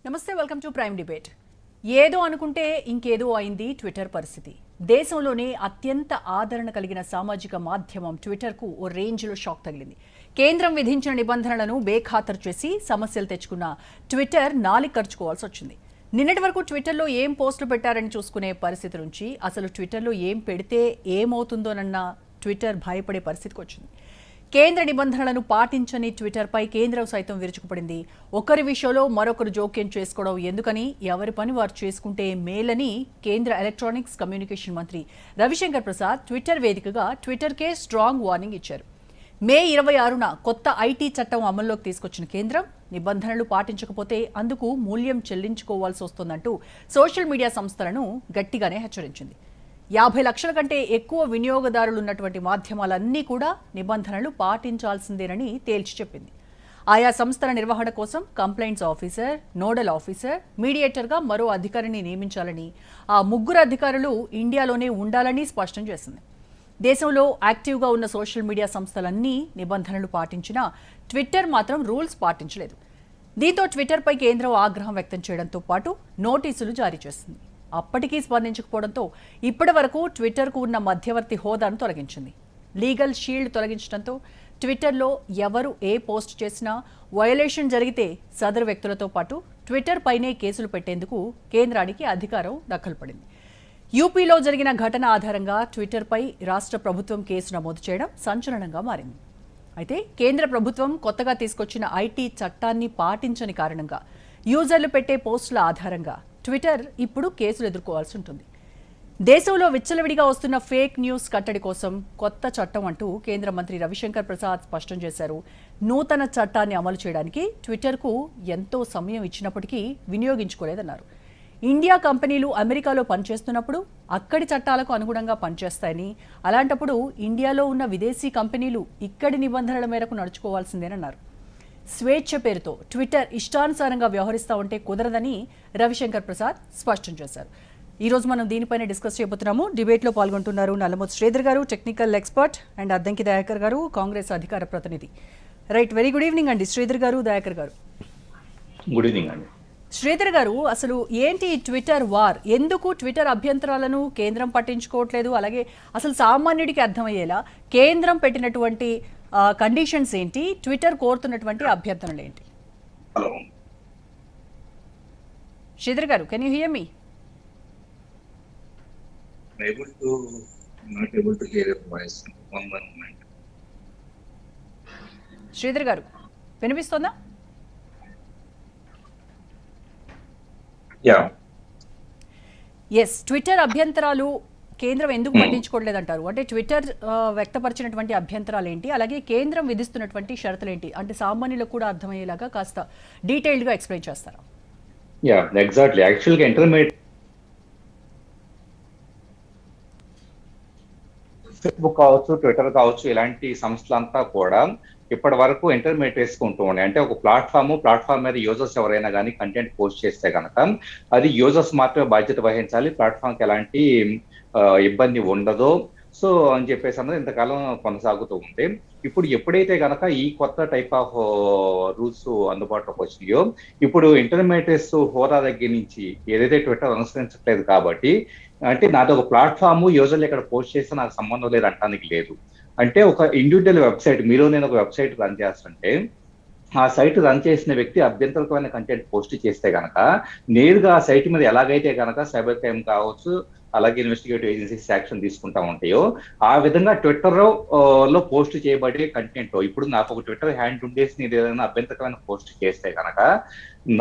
నమస్తే, welcome to prime debate. ఏదో అనుకుంటే ఇంకేదో అయింది ట్విట్టర్ పరిస్థితి. దేశంలోనే అత్యంత ఆదరణ కలిగిన సామాజిక మాధ్యమం ట్విట్టర్కు ఓ రేంజ్లో షాక్ తగిలింది. కేంద్రం విధించిన నిబంధనలను బేఖాతరు చేసి సమస్యలు తెచ్చుకున్న ట్విట్టర్ నాలి ఖర్చుకోవాల్సి వచ్చింది. నిన్నటి వరకు ట్విట్టర్లో ఏం పోస్టులు పెట్టారని చూసుకునే పరిస్థితి నుంచి అసలు ట్విట్టర్లో ఏం పెడితే ఏమవుతుందోనన్న ట్విట్టర్ భయపడే పరిస్థితికి వచ్చింది. కేంద్ర నిబంధనలను పాటించని ట్విట్టర్పై కేంద్రం సైతం విరుచుకుపడింది. ఒకరి విషయంలో మరొకరు జోక్యం చేసుకోవడం ఎందుకని, ఎవరి పని వారు చేసుకుంటే మేలని కేంద్ర ఎలక్ట్రానిక్స్ కమ్యూనికేషన్ మంత్రి రవిశంకర్ ప్రసాద్ ట్విట్టర్ వేదికగా ట్విట్టర్కే స్ట్రాంగ్ వార్నింగ్ ఇచ్చారు. మే 26న కొత్త ఐటీ చట్టం అమల్లోకి తీసుకొచ్చిన కేంద్రం నిబంధనలు పాటించకపోతే అందుకు మూల్యం చెల్లించుకోవాల్సి వస్తోందంటూ సోషల్ మీడియా సంస్థలను గట్టిగానే హెచ్చరించింది. 50 లక్షల కంటే ఎక్కువ వినియోగదారులున్నటువంటి మాధ్యమాలన్నీ కూడా నిబంధనలు పాటించాల్సిందేనని తేల్చి చెప్పింది. ఆయా సంస్థల నిర్వహణ కోసం కంప్లైంట్స్ ఆఫీసర్, నోడల్ ఆఫీసర్, మీడియేటర్గా మరో అధికారిని నియమించాలని, ఆ ముగ్గురు అధికారులు ఇండియాలోనే ఉండాలని స్పష్టం చేసింది. దేశంలో యాక్టివ్గా ఉన్న సోషల్ మీడియా సంస్థలన్నీ నిబంధనలు పాటించినా ట్విట్టర్ మాత్రం రూల్స్ పాటించలేదు. దీంతో ట్విట్టర్పై కేంద్రం ఆగ్రహం వ్యక్తం చేయడంతో పాటు నోటీసులు జారీ చేసింది. అప్పటికీ స్పందించకపోవడంతో ఇప్పటి వరకు ట్విట్టర్కు ఉన్న మధ్యవర్తి హోదాను తొలగించింది. లీగల్ షీల్డ్ తొలగించడంతో ట్విట్టర్లో ఎవరు ఏ పోస్ట్ చేసినా వయోలేషన్ జరిగితే సదరు వ్యక్తులతో పాటు ట్విట్టర్ పైనే కేసులు పెట్టేందుకు కేంద్రానికి అధికారం దక్కలుపడింది. యూపీలో జరిగిన ఘటన ఆధారంగా ట్విట్టర్పై రాష్ట్ర ప్రభుత్వం కేసు నమోదు చేయడం సంచలనంగా మారింది. అయితే కేంద్ర ప్రభుత్వం కొత్తగా తీసుకొచ్చిన ఐటీ చట్టాన్ని పాటించని కారణంగా యూజర్లు పెట్టే పోస్టుల ఆధారంగా ట్విట్టర్ ఇప్పుడు కేసులు ఎదుర్కోవాల్సి ఉంటుంది. దేశంలో విచ్చలవిడిగా వస్తున్న ఫేక్ న్యూస్ కట్టడి కోసం కొత్త చట్టం అంటూ కేంద్ర మంత్రి రవిశంకర్ ప్రసాద్ స్పష్టం చేశారు. నూతన చట్టాన్ని అమలు చేయడానికి ట్విట్టర్కు ఎంతో సమయం ఇచ్చినప్పటికీ వినియోగించుకోలేదన్నారు. ఇండియా కంపెనీలు అమెరికాలో పనిచేస్తున్నప్పుడు అక్కడి చట్టాలకు అనుగుణంగా పనిచేస్తాయని, అలాంటప్పుడు ఇండియాలో ఉన్న విదేశీ కంపెనీలు ఇక్కడి నిబంధనల మేరకు నడుచుకోవాల్సిందేనన్నారు. స్వేచ్ఛ పేరుతో ట్విట్టర్ ఇష్టానుసారంగా వ్యవహరిస్తూ ఉంటే కుదరదని రవిశంకర్ ప్రసాద్ స్పష్టం చేశారు. ఈ రోజు మనం దీనిపైన డిస్కస్ చేయబోతున్నాము. డిబేట్లో పాల్గొంటున్నారు నల్లమోతు శ్రీధర్ గారు, technical expert, and Addanki Dayakar గారు, కాంగ్రెస్ అధికార ప్రతినిధి. రైట్, వెరీ గుడ్ ఈవినింగ్ అండి శ్రీధర్ గారు, దయాకర్ గారు. గుడ్ ఈవినింగ్ అండి. శ్రీధర్ గారు, అసలు ఏంటి ట్విట్టర్ వార్? ఎందుకు ట్విట్టర్ అభ్యంతరాలను కేంద్రం పట్టించుకోవట్లేదు? అలాగే అసలు సామాన్యుడికి అర్థమయ్యేలా కేంద్రం పెట్టినటువంటి కండిషన్స్ ఏంటి, ట్విట్టర్ కోరుతున్నటువంటి అభ్యర్థనలు ఏంటి? శ్రీధర్ గారు, కెన్ యూ హియర్ మీ? శ్రీధర్ గారు, వినిపిస్తోందా? ఎస్, ట్విట్టర్ అభ్యంతరాలు కేంద్రం ఎందుకు పట్టించుకోవట్లేదంటారు? అంటే ట్విట్టర్ వ్యక్తపరిచినటువంటి అభ్యంతరాలు ఏంటి, అలాగే కేంద్రం విధిస్తున్నటువంటి షరతులు ఏంటి? అంటే సామాన్యులకు కూడా అర్థమయ్యేలాగా కాస్త డీటెయిల్డ్గా ఎక్స్ప్లెయిన్ చేస్తారా? Yeah, exactly. యాక్చువల్గా ఇంటర్మీడియట్ ఫేస్బుక్ కావచ్చు, ట్విట్టర్ కావచ్చు, ఇలాంటి సంస్థలంతా కూడా ఇప్పటి వరకు ఇంటర్మీడియట్ వేసుకుంటూ ఉన్నాయి. అంటే ఒక ప్లాట్ఫామ్ మీద యూజర్స్ ఎవరైనా కానీ కంటెంట్ పోస్ట్ చేస్తే కనుక అది యూజర్స్ మాత్రమే బాధ్యత వహించాలి, ప్లాట్ఫామ్కి ఎలాంటి ఇబ్బంది ఉండదు. సో అని చెప్పేసి అన్నది ఇంతకాలం కొనసాగుతూ ఉంది. ఇప్పుడు ఎప్పుడైతే కనుక ఈ కొత్త టైప్ ఆఫ్ రూల్స్ అందుబాటులోకి వచ్చినాయో, ఇప్పుడు ఇంటర్మీడియట్స్ హోదా దగ్గర నుంచి ఏదైతే ట్విట్టర్ అనుసరించట్లేదు కాబట్టి, అంటే నాది ఒక ప్లాట్ఫామ్, యూజర్లు ఇక్కడ పోస్ట్ చేస్తే నాకు సంబంధం లేదు అంటానికి లేదు. అంటే ఒక ఇండివిజువల్ వెబ్సైట్, మీరు నేను ఒక వెబ్సైట్ రన్ చేస్తుంటే ఆ సైట్ రన్ చేసిన వ్యక్తి అభ్యంతరకరమైన కంటెంట్ పోస్ట్ చేస్తే కనుక నేరుగా ఆ సైట్ మీద ఎలాగైతే కనుక సైబర్ క్రైమ్ కావచ్చు, అలాగే ఇన్వెస్టిగేటివ్ ఏజెన్సీస్ యాక్షన్ తీసుకుంటా ఉంటాయో, ఆ విధంగా ట్విట్టర్ లో పోస్ట్ చేయబడే కంటెంట్, ఇప్పుడు నాకు ఒక ట్విట్టర్ హ్యాండ్ ఉండేసి నేను ఏదైనా అభ్యంతరకరమైన పోస్ట్ చేస్తే కనుక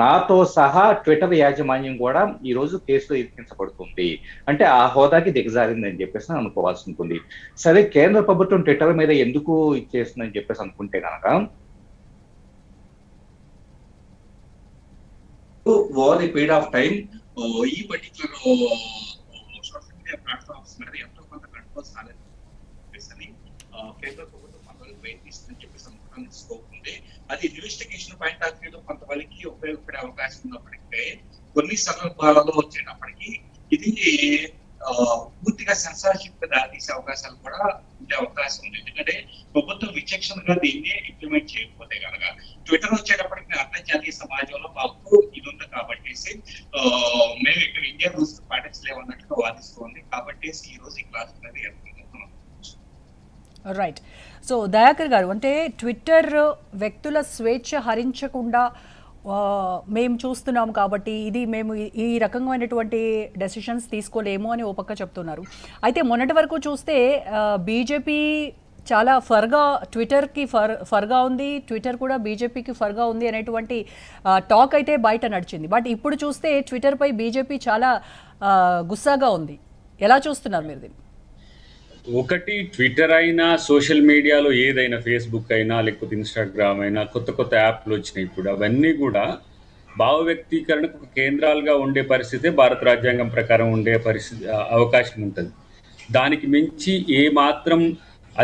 నాతో సహా ట్విట్టర్ యాజమాన్యం కూడా ఈ రోజు కేసులో ఇరికించబడుతుంది. అంటే ఆ హోదాకి దిగజారిందని చెప్పేసి అనుకోవాల్సి ఉంటుంది. సరే, కేంద్ర ప్రభుత్వం ట్విట్టర్ మీద ఎందుకు ఇచ్చేస్తుందని చెప్పేసి అనుకుంటే కనుక, over the period of time ఈ పర్టికులర్ సోషల్ మీడియా ప్లాట్ఫామ్స్ మీద ఎంతో కొంత కంట్రోల్ సాధించాలని కేంద్ర ప్రభుత్వం కొంతవరకు ప్రయత్నిస్తుందని చెప్పేసి అనుకోవడానికి స్కోప్ ఉంది. అది ఇన్వెస్టిగేషన్ పాయింట్ ఆఫ్ వ్యూలో కొంతవరకు ఉపయోగపడే అవకాశం ఉన్నప్పటికీ, కొన్ని సందర్భాలలో వచ్చేటప్పటికీ ఇది పూర్తిగా సెన్సార్షిప్ దారితీసే అవకాశాలు కూడా ఉండే అవకాశం ఉంది. ఎందుకంటే ప్రభుత్వం విచక్షణగా దీన్ని ఇంప్లిమెంట్ చేయకపోతే కనుక, ట్విట్టర్ వచ్చేటప్పటికి అంతర్జాతీయ సమాజంలో మాకు ఇది ఉంది కాబట్టి చెప్పేసి మేము ఇక్కడ ఇండియా రూల్స్ పాటించలేము అన్నట్టుగా వాదిస్తోంది. కాబట్టి ఈ రోజు ఈ క్లాస్ అనేది ఏర్పడుతున్నాం. రైట్. సో దయాకర్ గారు, అంటే ట్విట్టర్ వ్యక్తుల స్వేచ్ఛ హరించకుండా మేము చూస్తున్నాం కాబట్టి ఇది మేము ఈ రకమైనటువంటి డెసిషన్స్ తీసుకోలేము అని ఓ పక్క చెప్తున్నారు. అయితే మొన్నటి వరకు చూస్తే బీజేపీ చాలా ట్విట్టర్కి ఫర్గా ఉంది, ట్విట్టర్ కూడా బీజేపీకి ఫర్గా ఉంది అనేటువంటి టాక్ అయితే బయట నడిచింది. బట్ ఇప్పుడు చూస్తే ట్విట్టర్పై బీజేపీ చాలా గుస్సాగా ఉంది. ఎలా చూస్తున్నారు మీరు దీన్ని? ఒకటి, ట్విట్టర్ అయినా సోషల్ మీడియాలో ఏదైనా, ఫేస్బుక్ అయినా లేకపోతే ఇన్స్టాగ్రామ్ అయినా కొత్త కొత్త యాప్లు వచ్చినాయి. ఇప్పుడు అవన్నీ కూడా భావ వ్యక్తీకరణకు కేంద్రాలుగా ఉండే పరిస్థితే భారత రాజ్యాంగం ప్రకారం ఉండే పరిస్థితి అవకాశం ఉంటుంది. దానికి మించి ఏ మాత్రం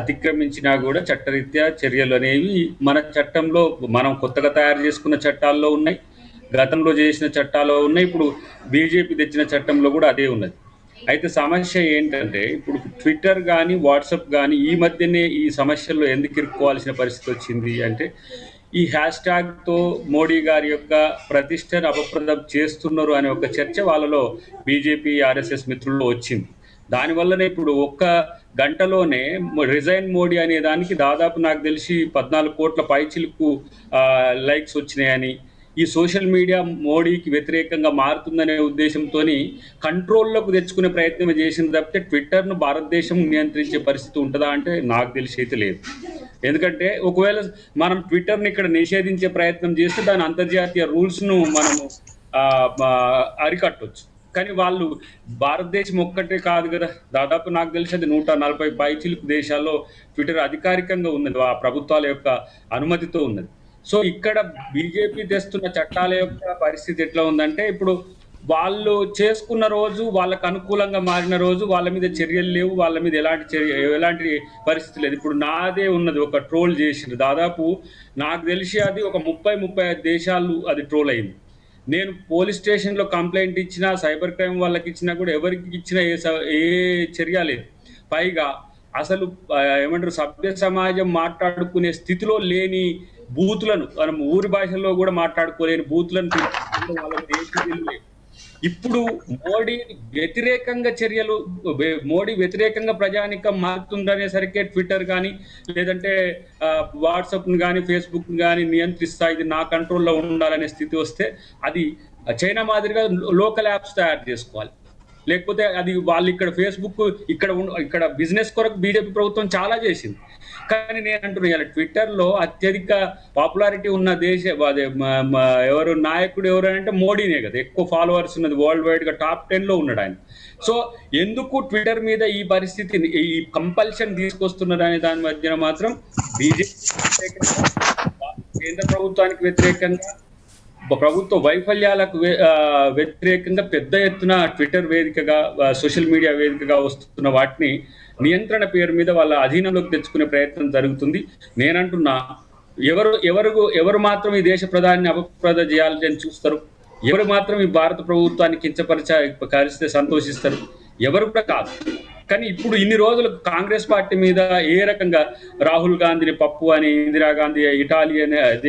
అతిక్రమించినా కూడా చట్టరీత్యా చర్యలు అనేవి మన చట్టంలో, మనం కొత్తగా తయారు చేసుకున్న చట్టాల్లో ఉన్నాయి, గతంలో చేసిన చట్టాల్లో ఉన్నాయి, ఇప్పుడు బీజేపీ తెచ్చిన చట్టంలో కూడా అదే ఉన్నది. అయితే సమస్య ఏంటంటే, ఇప్పుడు ట్విట్టర్ కానీ వాట్సాప్ కానీ ఈ మధ్యనే ఈ సమస్యల్లో ఎందుకు ఇరుక్కోవాల్సిన పరిస్థితి వచ్చింది అంటే, ఈ హ్యాష్ ట్యాగ్తో మోడీ గారి యొక్క ప్రతిష్టను అపప్రదం చేస్తున్నారు అనే ఒక చర్చ వాళ్ళలో బీజేపీ ఆర్ఎస్ఎస్ మిత్రుల్లో వచ్చింది. దానివల్లనే ఇప్పుడు ఒక్క గంటలోనే రిజైన్ మోడీ అనే దానికి దాదాపు నాకు తెలిసి 14 కోట్ల పైచిలకు లైక్స్ వచ్చినాయని, ఈ సోషల్ మీడియా మోడీకి వ్యతిరేకంగా మారుతుందనే ఉద్దేశంతో కంట్రోల్లోకి తెచ్చుకునే ప్రయత్నం చేసింది తప్పితే ట్విట్టర్ను భారతదేశం నియంత్రించే పరిస్థితి ఉంటుందా అంటే నాకు తెలిసి అయితే లేదు. ఎందుకంటే ఒకవేళ మనం ట్విట్టర్ని ఇక్కడ నిషేధించే ప్రయత్నం చేస్తే దాని అంతర్జాతీయ రూల్స్ను మనము అరికట్టవచ్చు. కానీ వాళ్ళు భారతదేశం ఒక్కటే కాదు కదా, దాదాపు నాకు తెలిసి అది 140 పైచిలకు దేశాల్లో ట్విట్టర్ అధికారికంగా ఉన్నది, ఆ ప్రభుత్వాల యొక్క అనుమతితో ఉన్నది. సో ఇక్కడ బీజేపీ తెస్తున్న చట్టాల యొక్క పరిస్థితి ఎట్లా ఉందంటే, ఇప్పుడు వాళ్ళు చేసుకున్న రోజు, వాళ్ళకు అనుకూలంగా మారిన రోజు వాళ్ళ మీద చర్యలు లేవు, వాళ్ళ మీద ఎలాంటి పరిస్థితి లేదు. ఇప్పుడు నాదే ఉన్నది, ఒక ట్రోల్ చేసింది, దాదాపు నాకు తెలిసి అది ఒక 30-35 దేశాలు అది ట్రోల్ అయింది. నేను పోలీస్ స్టేషన్లో కంప్లైంట్ ఇచ్చినా, సైబర్ క్రైమ్ వాళ్ళకి ఇచ్చినా కూడా ఎవరికి ఇచ్చినా ఏ చర్య లేదు. పైగా అసలు ఏమంటారు, సభ్య సమాజం మాట్లాడుకునే స్థితిలో లేని బూతులను, మనం ఊరి భాషల్లో కూడా మాట్లాడుకోలేని బూతులను ఇప్పుడు మోడీ వ్యతిరేకంగా చర్యలు, మోడీ వ్యతిరేకంగా ప్రజానికం మారుతుందనేసరికి ట్విట్టర్ కానీ లేదంటే వాట్సాప్ని కానీ ఫేస్బుక్ని కానీ నియంత్రిస్తా, ఇది నా కంట్రోల్లో ఉండాలనే స్థితి వస్తే అది చైనా మాదిరిగా లోకల్ యాప్స్ తయారు చేసుకోవాలి. లేకపోతే అది వాళ్ళు ఇక్కడ ఫేస్బుక్ ఇక్కడ బిజినెస్ కొరకు బీజేపీ ప్రభుత్వం చాలా చేసింది. కానీ నేను అంటున్నాను, ట్విట్టర్లో అత్యధిక పాపులారిటీ ఉన్న ఎవరు నాయకుడు ఎవరు అంటే మోడీనే కదా, ఎక్కువ ఫాలోవర్స్ ఉన్నది, వరల్డ్ వైడ్గా టాప్ 10లో ఉన్నాడు ఆయన. సో ఎందుకు ట్విట్టర్ మీద ఈ పరిస్థితిని, ఈ కంపల్షన్ తీసుకొస్తున్నారు అనే దాని మధ్యన మాత్రం బీజేపీ కేంద్ర ప్రభుత్వానికి వ్యతిరేకంగా, ప్రభుత్వ వైఫల్యాలకు వ్యతిరేకంగా పెద్ద ఎత్తున ట్విట్టర్ వేదికగా, సోషల్ మీడియా వేదికగా వస్తున్న వాటిని నియంత్రణ పేరు మీద వాళ్ళ అధీనంలోకి తెచ్చుకునే ప్రయత్నం జరుగుతుంది. నేనంటున్నా, ఎవరు మాత్రం ఈ దేశ ప్రధాని అపప్రద చేయాలని చూస్తారు, ఎవరు మాత్రం ఈ భారత ప్రభుత్వాన్ని కించపరిస్తే సంతోషిస్తారు, ఎవరు కూడా కాదు. కానీ ఇప్పుడు ఇన్ని రోజులు కాంగ్రెస్ పార్టీ మీద ఏ రకంగా రాహుల్ గాంధీని పప్పు అని, ఇందిరాగాంధీ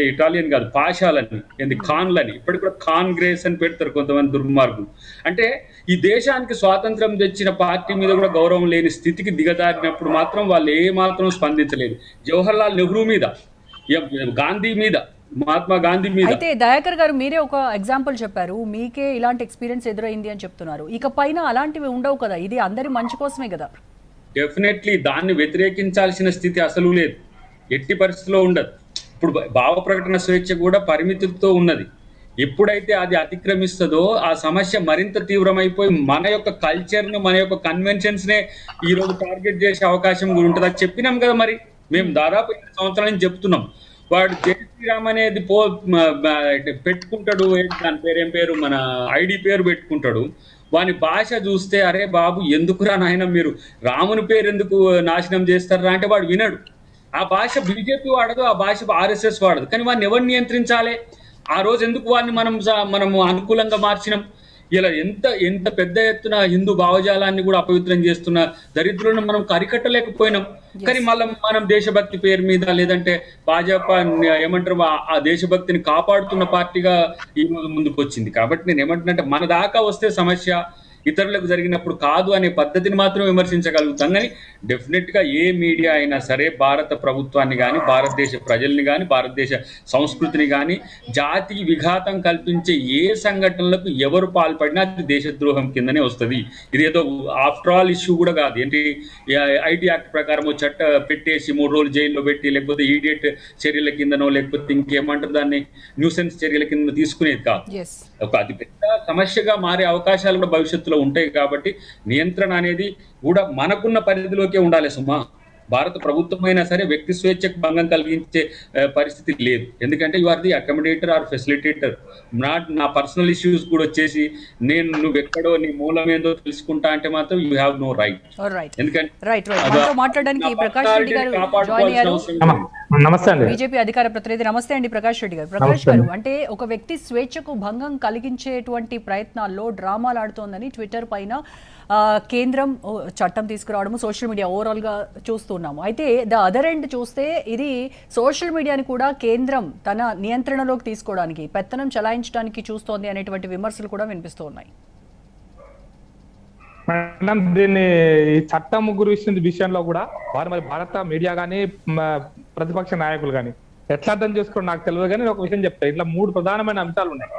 ఇటాలియన్ కాదు పాషాలని, ఖాన్లని, ఇప్పటికి కూడా కాంగ్రెస్ అని పెడతారు కొంతమంది దుర్మార్గులు. అంటే ఈ దేశానికి స్వాతంత్రం తెచ్చిన పార్టీ మీద కూడా గౌరవం లేని స్థితికి దిగజారినప్పుడు మాత్రం వాళ్ళు ఏ మాత్రం స్పందించలేదు. జవహర్లాల్ నెహ్రూ మీద, గాంధీ మీద, మహాత్మా గాంధీ మీద. అయితే దయాకర్ గారు, మీరే ఒక ఎగ్జాంపుల్ చెప్పారు, మీకే ఇలాంటి ఎక్స్పీరియన్స్ ఎదురైంది అని చెప్తున్నారు. ఇక పైన అలాంటివి ఉండవు కదా, ఇది అందరి మంచి కోసమే కదా. డెఫినెట్లీ దాన్ని వ్యతిరేకించాల్సిన స్థితి అసలు లేదు, ఎట్టి పరిస్థితిలో ఉండదు. ఇప్పుడు భావ ప్రకటన స్వేచ్ఛ కూడా పరిమితులతో ఉన్నది. ఎప్పుడైతే అది అతిక్రమిస్తుందో ఆ సమస్య మరింత తీవ్రమైపోయి మన యొక్క కల్చర్ను, మన యొక్క కన్వెన్షన్స్నే ఈరోజు టార్గెట్ చేసే అవకాశం కూడా ఉంటుంది. అది చెప్పినాం కదా, మరి మేము దాదాపు 8 సంవత్సరాల నుంచి చెప్తున్నాం. వాడు జై శ్రీరామ్ అనేది పెట్టుకుంటాడు, దాని పేరు మన ఐడి పేరు పెట్టుకుంటాడు. వాని భాష చూస్తే, అరే బాబు ఎందుకురా నాయన మీరు రాముని పేరు ఎందుకు నాశనం చేస్తారా అంటే వాడు వినడు. ఆ భాష బీజేపీ వాడదు, ఆ భాష ఆర్ఎస్ఎస్ వాడదు. కానీ వాడిని ఎవరు నియంత్రించాలి? ఆ రోజు ఎందుకు వాడిని మనము అనుకూలంగా మార్చినాం? ఇలా ఎంత ఎంత పెద్ద ఎత్తున హిందూ భావజాలాన్ని కూడా అపవిత్రం చేస్తున్న దరిద్రులను మనం అరికట్టలేకపోయినాం. కానీ మళ్ళీ మనం దేశభక్తి పేరు మీద లేదంటే భాజపా ఏమంటారు ఆ దేశభక్తిని కాపాడుతున్న పార్టీగా ఈ రోజు ముందుకు వచ్చింది. కాబట్టి నేను ఏమంటున్నానంటే మన దాకా వస్తే సమస్య, ఇతరులకు జరిగినప్పుడు కాదు అనే పద్ధతిని మాత్రం విమర్శించగలుగుతాం. కానీ డెఫినెట్ గా ఏ మీడియా అయినా సరే భారత ప్రభుత్వాన్ని కానీ, భారతదేశ ప్రజల్ని కానీ, భారతదేశ సంస్కృతిని కానీ, జాతికి విఘాతం కల్పించే ఏ సంఘటనలకు ఎవరు పాల్పడినా అది దేశద్రోహం కిందనే వస్తుంది. ఇదేదో ఆఫ్టర్ ఆల్ ఇష్యూ కూడా కాదు. ఏంటి ఐటీ యాక్ట్ ప్రకారం చట్ట పెట్టేసి 3 రోజులు జైల్లో పెట్టి లేకపోతే ఈడియట్ చర్యల కిందనో లేకపోతే ఇంకేమంటారు దాన్ని న్యూసెన్స్ చర్యల కింద తీసుకునేది కాదు. ఒక అతి పెద్ద సమస్యగా మారే అవకాశాలు కూడా భవిష్యత్తులో ఉంటాయి. కాబట్టి నియంత్రణ అనేది కూడా మనకున్న పరిధిలోకే ఉండాలి సుమా. భారత ప్రభుత్వం అయినా సరే వ్యక్తి స్వేచ్ఛకు భంగం కలిగించే పరిస్థితి లేదు. ఎందుకంటే you are the accommodator or facilitator. నా పర్సనల్ ఇష్యూస్ కూడా వచ్చేసి నువ్వు ఎక్కడో నీ మూలం ఏందో తెలుసుకుంటా అంటే మాత్రం యూ హ్యావ్ నో రైట్. నమస్తే అండి. బీజేపీ అధికార ప్రతినిధి. నమస్తే అండి ప్రకాష్ రెడ్డి గారు. ప్రకాష్ గారు, అంటే ఒక వ్యక్తి స్వేచ్ఛకు భంగం కలిగించేటువంటి ప్రయత్నాల్లో డ్రామాలు ఆడుతోందని ట్విట్టర్ పైన కేంద్రం చట్టం తీసుకురావడము సోషల్ మీడియా ఓవరాల్ గా చూస్తున్నాము. అయితే ద అదర్ ఎండ్ చూస్తే ఇది సోషల్ మీడియాని కూడా కేంద్రం తన నియంత్రణలోకి తీసుకోవడానికి, పెత్తనం చలాయించడానికి చూస్తోంది అనేటువంటి విమర్శలు కూడా వినిపిస్తూ ఉన్నాయి. మేడం, దీన్ని ఈ చట్టం విషయంలో కూడా మరి భారత మీడియా కానీ ప్రతిపక్ష నాయకులు కానీ ఎట్లా అర్థం చేసుకోవడం నాకు తెలియదు. కానీ ఒక విషయం చెప్తా, ఇట్లా 3 ప్రధానమైన అంశాలు ఉన్నాయి.